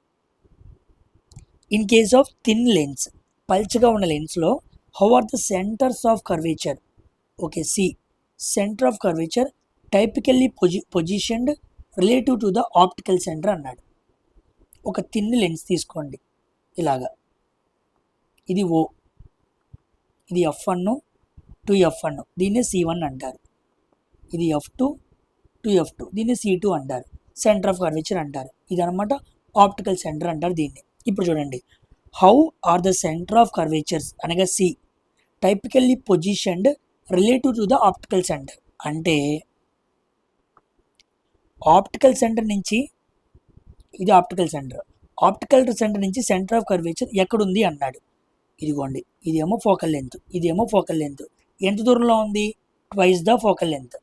In case of thin lens, పల్చగా ఉన్న లెన్స్లో how are the centres of curvature? Okay, C centre of curvature typically positioned relative to the optical centre అన్నాడు. ఒక థిన్ లెన్స్ తీసుకోండి ఇలాగా, ఇది ఓ, ఇది F1 టు F1, దీన్నే C1 అంటారు. ఇది F2 టు F2, దీన్ని C2 అంటారు. సెంటర్ ఆఫ్ కర్వేచర్ అంటారు. ఇదనమాట ఆప్టికల్ సెంటర్ అంటారు దీన్ని. ఇప్పుడు చూడండి, how are the centre of curvatures అనగా C typically positioned relative to the optical centre. అంటే ఆప్టికల్ సెంటర్ నుంచి, ఇది ఆప్టికల్ సెంటర్, ఆప్టికల్ సెంటర్ నుంచి సెంటర్ ఆఫ్ కర్వేచర్ ఎక్కడుంది అన్నాడు. ఇదిగోండి, ఇదేమో ఫోకల్ లెంత్, ఇదేమో ఫోకల్ లెంత్. ఎంత దూరంలో ఉంది? Twice the focal length.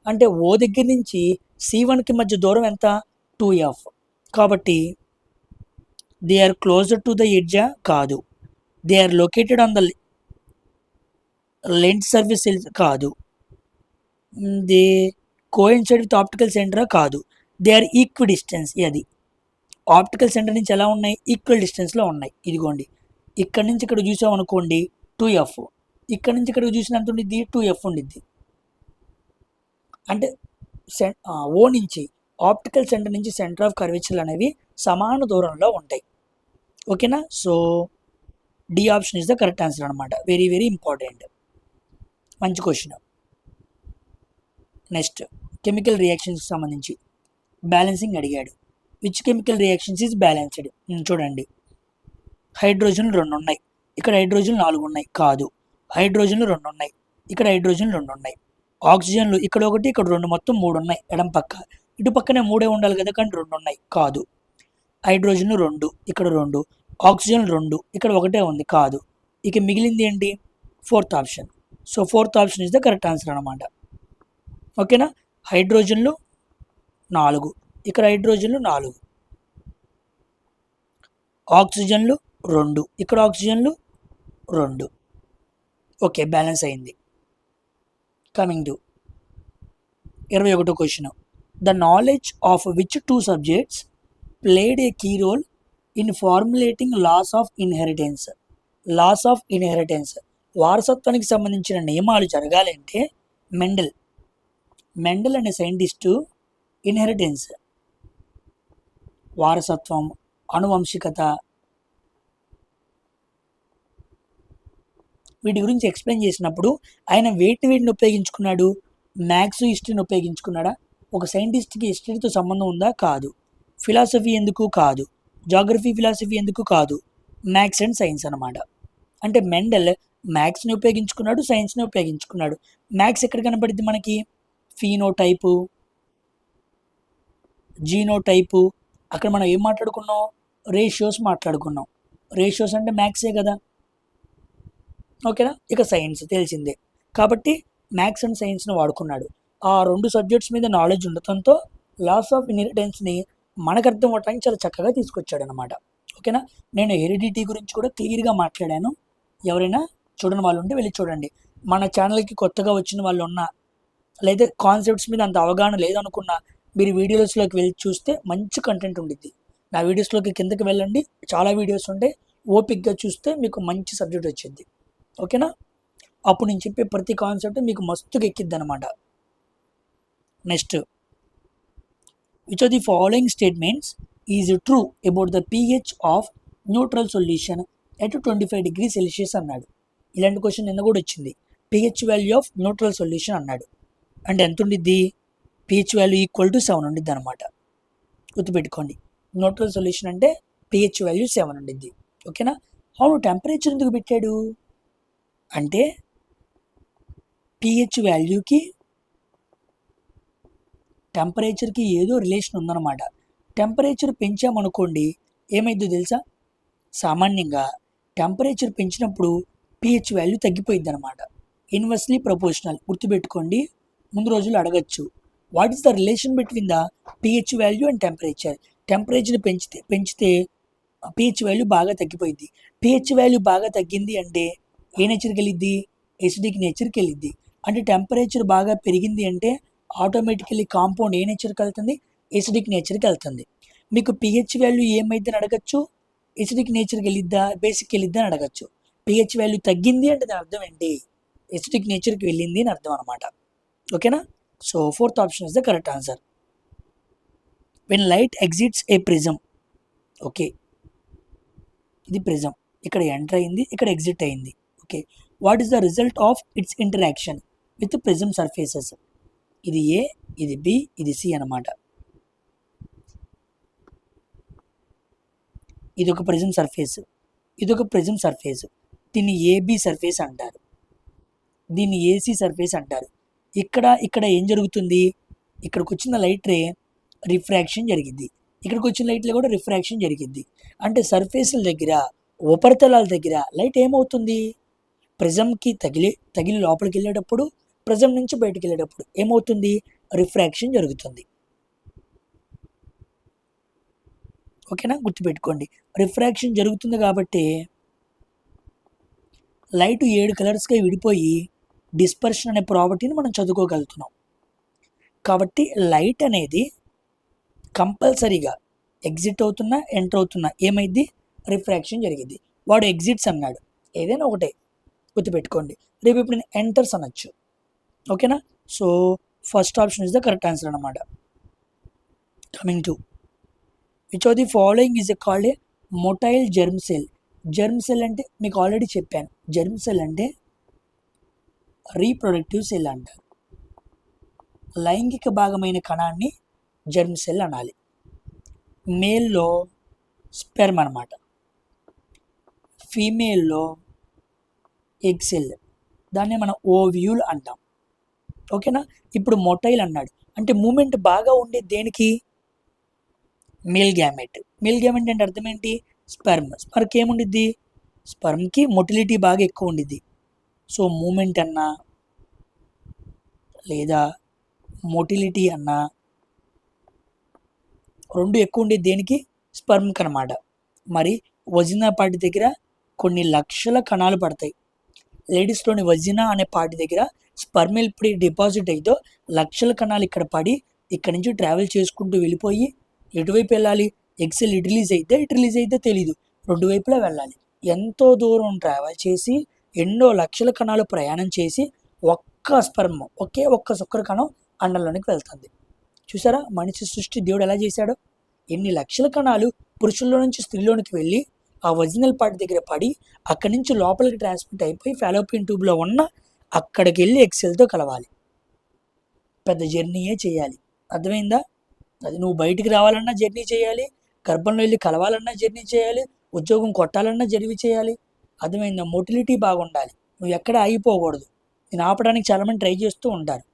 అంటే ఓ దగ్గర నుంచి C1కి మధ్య దూరం ఎంత? 2F. కాబట్టి they are closer to the ఎడ్జా? కాదు. They are located on the lens surface? కాదు. దే కోయిన్సైడ్ విత్ ఆప్టికల్ సెంటరా? కాదు. They are equidistance. అది ఆప్టికల్ సెంటర్ నుంచి ఎలా ఉన్నాయి? ఈక్వల్ డిస్టెన్స్లో ఉన్నాయి. ఇదిగోండి, ఇక్కడ నుంచి ఇక్కడ చూసామనుకోండి 2F, ఇక్కడ నుంచి ఇక్కడ చూసినంత ఉండిద్ది 2F ఉండిద్ది. అంటే ఓ నుంచి ఆప్టికల్ సెంటర్ నుంచి సెంటర్ ఆఫ్ కర్వేచర్ అనేవి సమాన దూరంలో ఉంటాయి. ఓకేనా. So D option is the correct answer అనమాట. Very very important. మంచి క్వశ్చన్. నెక్స్ట్, కెమికల్ రియాక్షన్స్కి సంబంధించి బ్యాలెన్సింగ్ అడిగాడు. Which chemical reactions is balanced? చూడండి, హైడ్రోజన్ 2 ఉన్నాయి, ఇక్కడ హైడ్రోజన్ 4 ఉన్నాయి. కాదు. హైడ్రోజన్లు 2 ఉన్నాయి, ఇక్కడ హైడ్రోజన్ 2 ఉన్నాయి. ఆక్సిజన్లు ఇక్కడ 1, ఇక్కడ 2, మొత్తం 3 ఉన్నాయి. ఎడం పక్క, ఇటు పక్కనే 3 ఉండాలి కదా, కానీ 2 ఉన్నాయి. కాదు. హైడ్రోజన్లు 2, ఇక్కడ 2, ఆక్సిజన్ 2, ఇక్కడ 1 ఉంది. కాదు. ఇక మిగిలింది ఏంటి? 4th option. So 4th option is the correct answer అనమాట. ఓకేనా. హైడ్రోజన్లు 4, ఇక్కడ హైడ్రోజన్లు 4, ఆక్సిజన్లు 2, ఇక్కడ ఆక్సిజన్లు 2. ఓకే, బ్యాలెన్స్ అయింది. కమింగ్ టు 21వ question. The knowledge of which 2 subjects played a key role in formulating laws of inheritance? Laws of inheritance, వారసత్వానికి సంబంధించిన నియమాలు జరగాలంటే మెండల్ అనే సైంటిస్టు ఇన్హెరిటెన్స్, వారసత్వం, అనువంశికత, వీటి గురించి ఎక్స్ప్లెయిన్ చేసినప్పుడు ఆయన వేటిని ఉపయోగించుకున్నాడు? మ్యాథ్స్, హిస్టరీని ఉపయోగించుకున్నాడా? ఒక సైంటిస్ట్కి హిస్టరీతో సంబంధం ఉందా? కాదు. ఫిలాసఫీ ఎందుకు? కాదు. జాగ్రఫీ, ఫిలాసఫీ ఎందుకు? కాదు. మ్యాథ్స్ అండ్ సైన్స్ అనమాట. అంటే మెండల్ మ్యాథ్స్ని ఉపయోగించుకున్నాడు, సైన్స్ని ఉపయోగించుకున్నాడు. మ్యాథ్స్ ఎక్కడ కనపడుద్ది మనకి? ఫీనోటైపు, జీనోటైపు. అక్కడ మనం ఏం మాట్లాడుకున్నాం? రేషియోస్ మాట్లాడుకున్నాం. రేషియోస్ అంటే మ్యాథ్సే కదా. ఓకేనా. ఇక సైన్స్ తెలిసిందే. కాబట్టి మ్యాథ్స్ అండ్ సైన్స్ని వాడుకున్నాడు. ఆ 2 సబ్జెక్ట్స్ మీద నాలెడ్జ్ ఉండటంతో లాస్ ఆఫ్ ఇన్హెరిటెన్స్ని మనకు అర్థం అవటానికి చాలా చక్కగా తీసుకొచ్చాడు అనమాట. ఓకేనా. నేను హెరిడిటీ గురించి కూడా క్లియర్గా మాట్లాడాను. ఎవరైనా చూడని వాళ్ళు ఉంటే వెళ్ళి చూడండి. మన ఛానల్కి కొత్తగా వచ్చిన వాళ్ళు ఉన్నా, లేదా కాన్సెప్ట్స్ మీద అంత అవగాహన లేదనుకున్నా, మీరు వీడియోస్లోకి వెళ్ళి చూస్తే మంచి కంటెంట్ ఉండిద్ది. నా వీడియోస్లోకి కిందకి వెళ్ళండి, చాలా వీడియోస్ ఉంటాయి. ఓపిక్గా చూస్తే మీకు మంచి సబ్జెక్ట్ వచ్చింది. ఓకేనా. అప్పుడు నేను చెప్పే ప్రతి కాన్సెప్ట్ మీకు మస్తుగా ఎక్కిద్ది అనమాట. Next, which of the following statements is true about the pH of neutral solution at 25 degrees Celsius అన్నాడు. ఇలాంటి క్వశ్చన్ నిన్న కూడా వచ్చింది. pH value of neutral solution అన్నాడు. అంటే ఎంత ఉండిద్ది? pH వాల్యూ ఈక్వల్ టు 7 ఉండిద్ది అనమాట. గుర్తుపెట్టుకోండి, న్యూట్రల్ సొల్యూషన్ అంటే pH వాల్యూ 7 ఉండిద్ది. ఓకేనా. అవును, టెంపరేచర్ ఎందుకు పెట్టాడు అంటే pH వాల్యూకి టెంపరేచర్కి ఏదో రిలేషన్ ఉందన్నమాట. టెంపరేచర్ పెంచామనుకోండి ఏమైందో తెలుసా? సామాన్యంగా టెంపరేచర్ పెంచినప్పుడు pH వాల్యూ తగ్గిపోయింది అనమాట. Inversely proportional. గుర్తుపెట్టుకోండి, ముందు రోజులు అడగచ్చు. What is the relation between the pH value and temperature? టెంపరేచర్ని పెంచితే పిహెచ్ వాల్యూ బాగా తగ్గిపోయింది. పిహెచ్ వాల్యూ బాగా తగ్గింది అంటే ఏ నేచర్కి వెళ్ళిద్ది? ఎసిడిక్ నేచర్కి వెళ్ళిద్ది. అంటే టెంపరేచర్ బాగా పెరిగింది అంటే ఆటోమేటికల్లీ కాంపౌండ్ ఏ నేచర్కి వెళ్తుంది? ఎసిడిక్ నేచర్కి వెళ్తుంది. మీకు పిహెచ్ వాల్యూ ఏమైందని అడగచ్చు? ఎసిడిక్ నేచర్కి వెళ్ళిద్దా, బేసిక్ వెళ్ళిద్దా అని అడగచ్చు. పిహెచ్ వాల్యూ తగ్గింది అంటే దాని అర్థం ఏంటి? ఎసిడిక్ నేచర్కి వెళ్ళింది అని అర్థం అనమాట. ఓకేనా? So fourth option is the correct answer. When light exits A prism, okay, ఇది ప్రిజం, ఇక్కడ ఎంటర్ అయింది, ఇక్కడ ఎగ్జిట్ అయింది. Okay, what is the result of it's interaction with prism surfaces? ఇది ఏ, ఇది బి, ఇది సి అనమాట. ఇది ఒక ప్రిజం సర్ఫేస్, ఇది ఒక ప్రిజం సర్ఫేస్. దీన్ని ఏబి సర్ఫేస్ అంటారు, దీన్ని ఏసీ సర్ఫేస్ అంటారు. ఇక్కడ ఏం జరుగుతుంది? ఇక్కడికి వచ్చిన లైట్ రే రిఫ్రాక్షన్ జరిగింది, ఇక్కడికి వచ్చిన లైట్లో కూడా రిఫ్రాక్షన్ జరిగింది. అంటే సర్ఫేస్ల దగ్గర, ఉపరితలాల దగ్గర లైట్ ఏమవుతుంది? ప్రిజంకి తగిలి లోపలికి వెళ్ళేటప్పుడు, ప్రిజం నుంచి బయటకు వెళ్ళేటప్పుడు ఏమవుతుంది? రిఫ్రాక్షన్ జరుగుతుంది. ఓకేనా? గుర్తుపెట్టుకోండి, రిఫ్రాక్షన్ జరుగుతుంది కాబట్టి లైట్ 7 కలర్స్గా విడిపోయి డిస్పర్షన్ అనే ప్రాపర్టీని మనం చదువుకోగలుగుతున్నాం. కాబట్టి లైట్ అనేది కంపల్సరీగా ఎగ్జిట్ అవుతున్నా, ఎంటర్ అవుతున్నా ఏమైంది? రిఫ్రాక్షన్ జరిగింది. వాడు ఎగ్జిట్స్ అన్నాడు, ఏదైనా ఒకటే గుర్తుపెట్టుకోండి. రేపు ఇప్పుడు నేను ఎంటర్స్ అనొచ్చు. ఓకేనా? So first option is the correct answer అనమాట. Coming to which of the following is called a motile germ cell? Germ cell అంటే మీకు ఆల్రెడీ చెప్పాను, జెర్మ్ సెల్ అంటే రీప్రొడక్టివ్ సెల్ అంటారు. లైంగిక భాగమైన కణాన్ని జెర్మ్ సెల్ అనాలి. మేల్లో స్పెర్మ్ అనమాట, ఫీమేల్లో ఎగ్ సెల్, దాన్ని మనం ఓవ్యూల్ అంటాం. ఓకేనా? ఇప్పుడు మొటైల్ అన్నాడు అంటే మూమెంట్ బాగా ఉండేది దేనికి? Male gamete. మేల్ గ్యామెట్ అంటే అర్థం ఏంటి? స్పెర్మ్. స్పెర్మ్కి ఏముండిద్ది? స్పెర్మ్కి మొటిలిటీ బాగా ఎక్కువ ఉండిద్ది. సో మూమెంట్ అన్నా లేదా మొటిలిటీ అన్నా రెండు ఎక్కువ ఉండేది దేనికి? స్పెర్మ్కి అనమాట. మరి వజినా పార్టీ దగ్గర కొన్ని లక్షల కణాలు పడతాయి. లేడీస్లోని వజినా అనే పార్టీ దగ్గర స్పర్మ్ ఎప్పుడు డిపాజిట్ అయితే లక్షల కణాలు ఇక్కడ పడి ఇక్కడ నుంచి ట్రావెల్ చేసుకుంటూ వెళ్ళిపోయి ఎటువైపు వెళ్ళాలి? ఎక్సెల్ ఇటు రిలీజ్ అయితే తెలీదు, రెండు వైపులా వెళ్ళాలి. ఎంతో దూరం ట్రావెల్ చేసి ఎన్నో లక్షల కణాలు ప్రయాణం చేసి ఒక్క స్పర్మ్, ఒక్క సుక్కర కణం అండంలోనికి వెళ్తుంది. చూసారా మనిషి సృష్టి దేవుడు ఎలా చేశాడో? ఎన్ని లక్షల కణాలు పురుషుల్లో నుంచి స్త్రీలోనికి వెళ్ళి ఆ ఒరిజినల్ పార్ట్ దగ్గర పడి అక్కడి నుంచి లోపలికి ట్రాన్స్మిట్ అయిపోయి ఫాలోపియన్ ట్యూబ్లో ఉన్న అక్కడికి వెళ్ళి ఎక్సెల్తో కలవాలి. పెద్ద జర్నీయే చేయాలి. అర్థమైందా? అది నువ్వు బయటికి రావాలన్నా జర్నీ చేయాలి, గర్భంలో వెళ్ళి కలవాలన్నా జర్నీ చేయాలి, ఉద్యోగం కొట్టాలన్నా జర్నీ చేయాలి. అర్థమైందా? మొటిలిటీ బాగుండాలి, నువ్వు ఎక్కడ ఆగిపోకూడదు. నేను ఆపడానికి చాలామంది ట్రై చేస్తూ ఉంటారు,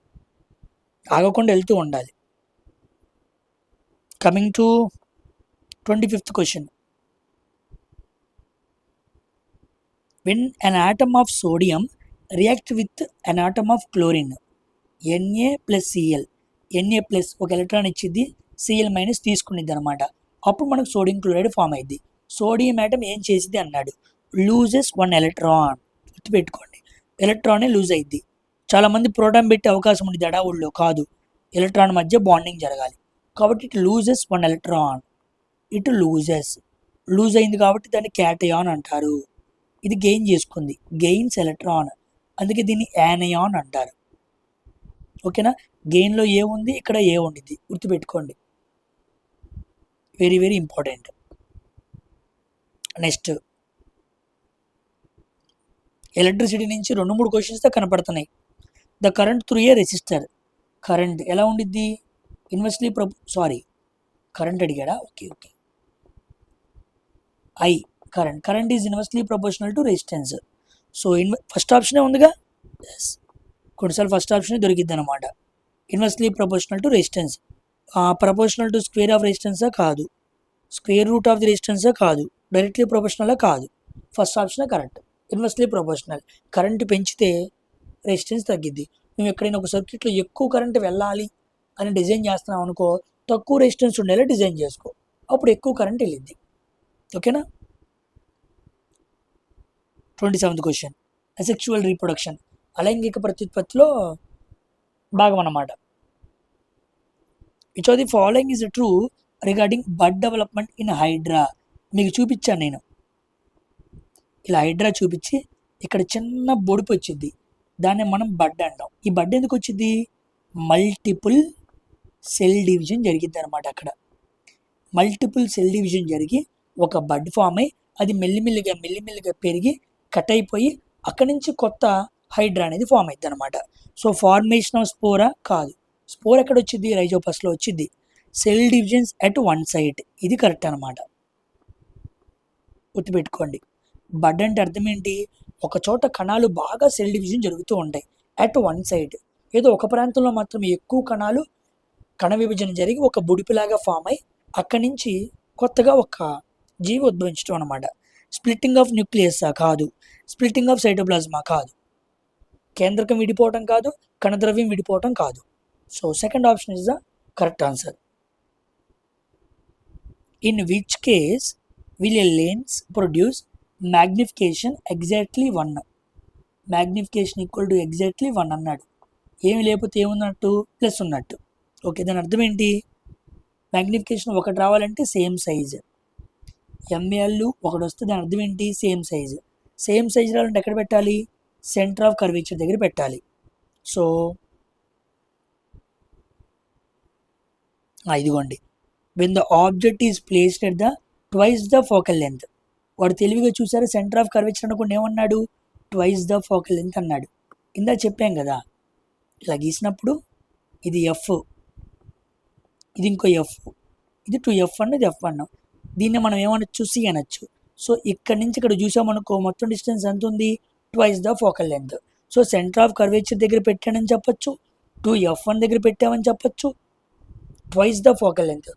ఆగకుండా వెళ్తూ ఉండాలి. Coming to 25th question. When an atom of sodium reacts with an atom of chlorine, Na plus Cl, Na plus ఒక ఎలక్ట్రాన్ ఇచ్చింది, Cl మైనస్ తీసుకునిద్ది అనమాట. అప్పుడు మనకు సోడియం క్లోరైడ్ ఫామ్ అయింది. సోడియం ఆటం ఏం చేసింది అన్నాడు? Loses 1 electron. గుర్తుపెట్టుకోండి, ఎలక్ట్రానే లూజ్ అయింది. చాలామంది ప్రోటాన్ పెట్టే అవకాశం ఉంది దడావుల్లో, కాదు, ఎలక్ట్రాన్ మధ్య బాండింగ్ జరగాలి. కాబట్టి ఇట్ లూజెస్ 1 ఎలక్ట్రాన్, ఇటు లూజ్ అయింది కాబట్టి దాన్ని క్యాటయాన్ అంటారు. ఇది గెయిన్ చేసుకుంది, గెయిన్స్ ఎలక్ట్రాన్, అందుకే దీన్ని యానయాన్ అంటారు. ఓకేనా? గెయిన్లో ఏ ఉంది, ఇక్కడ ఏ ఉండిద్ది, గుర్తుపెట్టుకోండి, very very important. Next electricity నుంచి 2-3 క్వశ్చన్స్ కనపడుతున్నాయి. The current through a resistor, current ఎలా ఉండిద్ది? ఇన్వర్స్లీ కరెంట్ అడిగాడా? Okay, I current is inversely proportional to resistance. So first ఆప్షనే ఉందిగా, ఎస్, కొన్నిసార్లు ఫస్ట్ ఆప్షనే దొరికిద్ది అనమాట. Inversely proportional to resistance, proportional to square of రెసిస్టెన్సా? కాదు. స్క్వేర్ రూట్ ఆఫ్ ది రెసిస్టెన్సా? కాదు. డైరెక్ట్లీ ప్రపోర్షనలా? కాదు. ఫస్ట్ ఆప్షనే కరెక్ట్, ఇన్వర్స్లీ ప్రపోర్షనల్. కరెంట్ పెంచితే రెసిస్టెన్స్ తగ్గిద్ది. నువ్వు ఎక్కడైనా ఒక సర్క్యూట్లో ఎక్కువ కరెంట్ వెళ్ళాలి అని డిజైన్ చేస్తున్నావు అనుకో, తక్కువ రెసిస్టెన్స్ ఉండేలా డిజైన్ చేసుకో, అప్పుడు ఎక్కువ కరెంట్ వెళ్ళిద్ది. ఓకేనా. 27th క్వశ్చన్, అసెక్షువల్ రీప్రొడక్షన్ అలైంగిక ప్రత్యుత్పత్తిలో భాగం అన్నమాట. Which of the following is true regarding bud development in hydra. మీకు చూపించాను నేను, ఇలా హైడ్రా చూపించి ఇక్కడ చిన్న బొడుపు వచ్చింది, దాన్ని మనం బడ్ అంటాం. ఈ బడ్ ఎందుకు వచ్చింది? మల్టిపుల్ సెల్ డివిజన్ జరిగింది అనమాట. అక్కడ మల్టిపుల్ సెల్ డివిజన్ జరిగి ఒక బడ్ ఫామ్ అయ్యి అది మెల్లిమెల్లిగా పెరిగి కట్ అయిపోయి అక్కడి నుంచి కొత్త హైడ్రా అనేది ఫామ్ అవుతుంది అనమాట. సో ఫార్మేషన్ ఆఫ్ స్పోరా కాదు, స్పోర్ ఎక్కడ వచ్చింది? రైజోపస్లో వచ్చింది. Cell divisions at one side, ఇది కరెక్ట్ అనమాట. గుర్తుపెట్టుకోండి. బడ్ అంటే అర్థం ఏంటి? ఒక చోట కణాలు బాగా సెల్ డివిజన్ జరుగుతూ ఉంటాయి అట్ వన్ సైడ్. ఏదో ఒక ప్రాంతంలో మాత్రం ఎక్కువ కణాలు కణ విభజన జరిగి ఒక బుడిపిలాగా ఫామ్ అయ్యి అక్కడి నుంచి కొత్తగా ఒక జీవి ఉద్భవించడం అనమాట. స్ప్లిట్టింగ్ ఆఫ్ న్యూక్లియస్ కాదు, స్ప్లిట్టింగ్ ఆఫ్ సైటోప్లాజ్మా కాదు, కేంద్రకం విడిపోవటం కాదు, కణద్రవ్యం విడిపోవటం కాదు. So second option is the correct answer. In which case will a lens produce magnification exactly 1? Magnification equal to exactly 1 అన్నాడు. ఏమి లేకపోతే ఏమున్నట్టు? ప్లస్ ఉన్నట్టు. ఓకే, దాని అర్థం ఏంటి? మ్యాగ్నిఫికేషన్ ఒకటి రావాలంటే సేమ్ సైజ్, ఎంఎల్ ఒకటి వస్తే దాని అర్థం ఏంటి? Same size. సేమ్ సైజ్ రావాలంటే ఎక్కడ పెట్టాలి? సెంటర్ ఆఫ్ కర్వేచర్ దగ్గర పెట్టాలి. సో ఇదిగోండి, when the object is placed at the twice the focal length. వాడు తెలివిగా చూసారు, సెంటర్ ఆఫ్ కర్వేచర్ అనుకుంటే ఏమన్నాడు? ట్వైస్ ద ఫోకల్ లెంత్ అన్నాడు. ఇందా చెప్పాం కదా, ఇలా గీసినప్పుడు ఇది ఎఫ్, ఇది ఇంకో ఎఫ్, ఇది 2F ఇది F1. దీన్ని మనం ఏమనొచ్చు? సి అనొచ్చు. సో ఇక్కడ నుంచి ఇక్కడ చూసామనుకో మొత్తం డిస్టెన్స్ ఎంత ఉంది? Twice the focal length. So centre of curvature దగ్గర పెట్టానని చెప్పొచ్చు, 2F1 దగ్గర పెట్టామని చెప్పొచ్చు, ట్వైస్ ద ఫోకల్ లెంత్,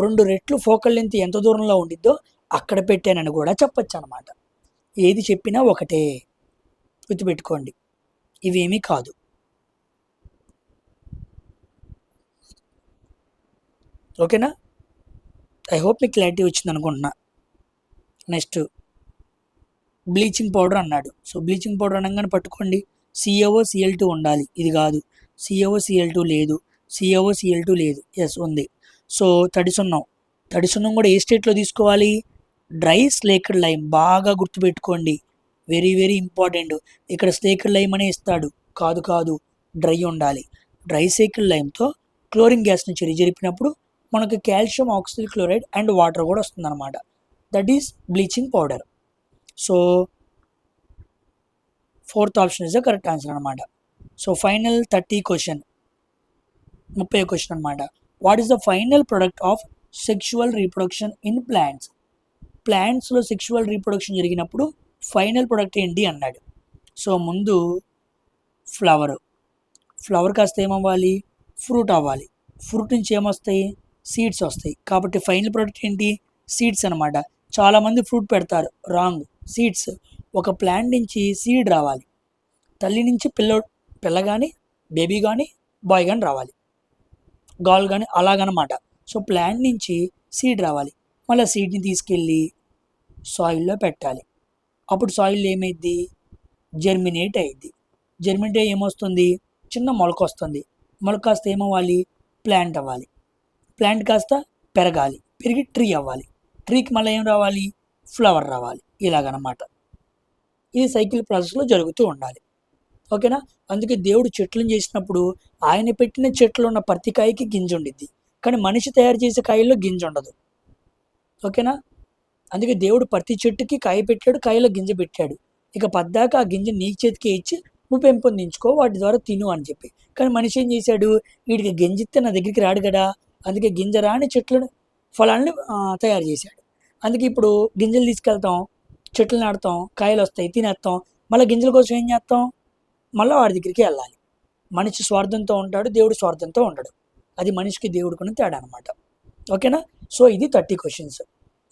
2 రెట్లు ఫోకల్ లెంత్ ఎంత దూరంలో ఉండిద్దో అక్కడ పెట్టానని కూడా చెప్పొచ్చు అనమాట. ఏది చెప్పినా ఒకటే, గుర్తుపెట్టుకోండి, ఇవేమీ కాదు. ఓకేనా? ఐ హోప్ మీకు క్లారిటీ వచ్చింది అనుకుంటున్నా. నెక్స్ట్ బ్లీచింగ్ పౌడర్ అన్నాడు. సో బ్లీచింగ్ పౌడర్ అనగానే పట్టుకోండి, CaO Cl2 ఉండాలి. ఇది కాదు, CaO Cl2 లేదు, CaO Cl2 లేదు, ఎస్ ఉంది. సో తడి సున్నం కూడా ఏ స్టేట్లో తీసుకోవాలి? Dry slaked lime. బాగా గుర్తుపెట్టుకోండి, వెరీ వెరీ ఇంపార్టెంట్. ఇక్కడ స్లేక్డ్ లైమ్ అనే ఇస్తాడు, కాదు, డ్రై ఉండాలి. డ్రై స్లేక్డ్ లైమ్తో క్లోరిన్ గ్యాస్ని జరిపినప్పుడు మనకు calcium oxychloride and water కూడా వస్తుంది అనమాట. That is bleaching powder. So 4th option is the correct answer అనమాట. సో ఫైనల్ 30 క్వశ్చన్ అనమాట. What is the final product of sexual reproduction in plants? ప్లాంట్స్లో sexual reproduction జరిగినప్పుడు final product ఏంటి అన్నాడు. So ముందు ఫ్లవర్ కాస్త ఏమవ్వాలి? ఫ్రూట్ అవ్వాలి. ఫ్రూట్ నుంచి ఏమొస్తాయి? సీడ్స్ వస్తాయి. కాబట్టి ఫైనల్ ప్రొడక్ట్ ఏంటి? సీడ్స్ అనమాట. చాలామంది ఫ్రూట్ పెడతారు, రాంగ్. సీడ్స్. ఒక ప్లాంట్ నుంచి సీడ్ రావాలి, తల్లి నుంచి పిల్ల కానీ బేబీ కానీ బాయ్ కానీ రావాలి, గర్ల్ కానీ, అలాగనమాట. సో ప్లాంట్ నుంచి సీడ్ రావాలి, మళ్ళీ సీడ్ని తీసుకెళ్ళి సాయిల్లో పెట్టాలి. అప్పుడు సాయిల్ ఏమైద్ది? జర్మినేట్ అయ్యిద్ది. జర్మినేట్ అయ్యి ఏమొస్తుంది? చిన్న మొలక వస్తుంది. మొలక కాస్త ఏమవ్వాలి? ప్లాంట్ అవ్వాలి. ప్లాంట్ కాస్త పెరగాలి, పెరిగి ట్రీ అవ్వాలి. ట్రీకి మళ్ళీ ఏం రావాలి? ఫ్లవర్ రావాలి. ఇలాగనమాట. ఇది సైకిల్ ప్రాసెస్లో జరుగుతూ ఉండాలి. ఓకేనా? అందుకే దేవుడు చెట్లను చేసినప్పుడు ఆయన పెట్టిన చెట్లు ఉన్న ప్రతి కాయకి గింజ ఉండిద్ది, కానీ మనిషి తయారు చేసే కాయల్లో గింజ ఉండదు. ఓకేనా? అందుకే దేవుడు ప్రతి చెట్టుకి కాయ పెట్టాడు, కాయలో గింజ పెట్టాడు. ఇక పద్దాక ఆ గింజ నీ చేతికి ఇచ్చి నువ్వు పెంపొందించుకో, వాటి ద్వారా తిను అని చెప్పి. కానీ మనిషి ఏం చేశాడు? వీడికి గింజిస్తే నా దగ్గరికి రాడు కదా, అందుకే గింజ రాని చెట్లను ఫలాన్ని తయారు చేశాడు. అందుకే ఇప్పుడు గింజలు తీసుకెళ్తాం, చెట్లు నాటుతాం, కాయలు వస్తాయి, తినేస్తాం. మళ్ళీ గింజల కోసం ఏం చేస్తాం? మళ్ళీ వాడి దగ్గరికి వెళ్ళాలి. మనిషి స్వార్థంతో ఉంటాడు, దేవుడు స్వార్థంతో ఉండడు. అది మనిషికి దేవుడికి తేడా అనమాట. ఓకేనా? సో ఇది 30 క్వశ్చన్స్.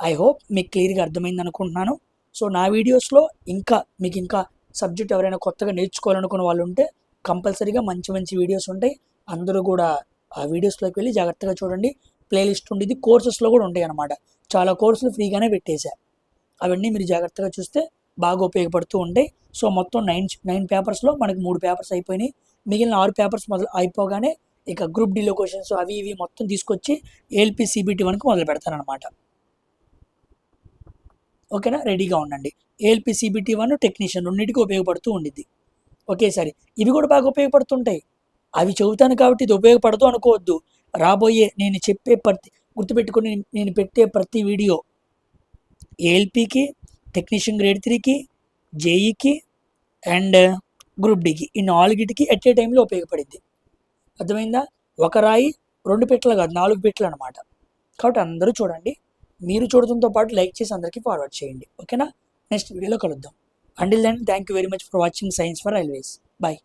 ఐ హోప్ మీకు క్లియర్గా అర్థమైంది అనుకుంటున్నాను. సో నా వీడియోస్లో మీకు ఇంకా సబ్జెక్ట్ ఎవరైనా కొత్తగా నేర్చుకోవాలనుకున్న వాళ్ళు ఉంటే కంపల్సరీగా మంచి మంచి వీడియోస్ ఉంటాయి. అందరూ కూడా ఆ వీడియోస్లోకి వెళ్ళి జాగ్రత్తగా చూడండి. ప్లేలిస్ట్ ఉండేది, కోర్సెస్లో కూడా ఉంటాయి అన్నమాట. చాలా కోర్సులు ఫ్రీగానే పెట్టేశా. అవన్నీ మీరు జాగ్రత్తగా చూస్తే బాగా ఉపయోగపడుతూ ఉంటాయి. సో మొత్తం 9 పేపర్స్లో మనకి 3 పేపర్స్ అయిపోయినాయి. మిగిలిన 6 పేపర్స్ మొదలు అయిపోగానే ఇక గ్రూప్ డీలో క్వశ్చన్స్ అవి ఇవి మొత్తం తీసుకొచ్చి ఏఎల్పి సిబిటి 1కి మొదలు పెడతానమాట. ఓకేనా, రెడీగా ఉండండి. ఏఎల్పి సిబిటి 1 టెక్నీషియన్ రెండింటికి ఉపయోగపడుతూ ఉండిద్ది ఒకేసారి. ఇవి కూడా బాగా ఉపయోగపడుతుంటాయి. అవి చెబుతాను కాబట్టి ఇది ఉపయోగపడదు అనుకోవద్దు. రాబోయే నేను చెప్పే గుర్తుపెట్టుకుని నేను పెట్టే ప్రతి వీడియో ఏఎల్పికి, టెక్నీషియన్ గ్రేడ్ 3కి, జేఈకి అండ్ గ్రూప్ డీకి ఈ 4గిటికి ఎట్ ఏ టైంలో ఉపయోగపడింది. అర్థమైందా? ఒక రాయి 2 పెట్టలు కాదు, 4 పెట్టలు అనమాట. కాబట్టి అందరూ చూడండి. మీరు చూడటంతో పాటు లైక్ చేసి అందరికీ ఫార్వర్డ్ చేయండి. ఓకేనా, నెక్స్ట్ వీడియోలో కలుద్దాం. Until then thank you very much for watching science for railways. Bye.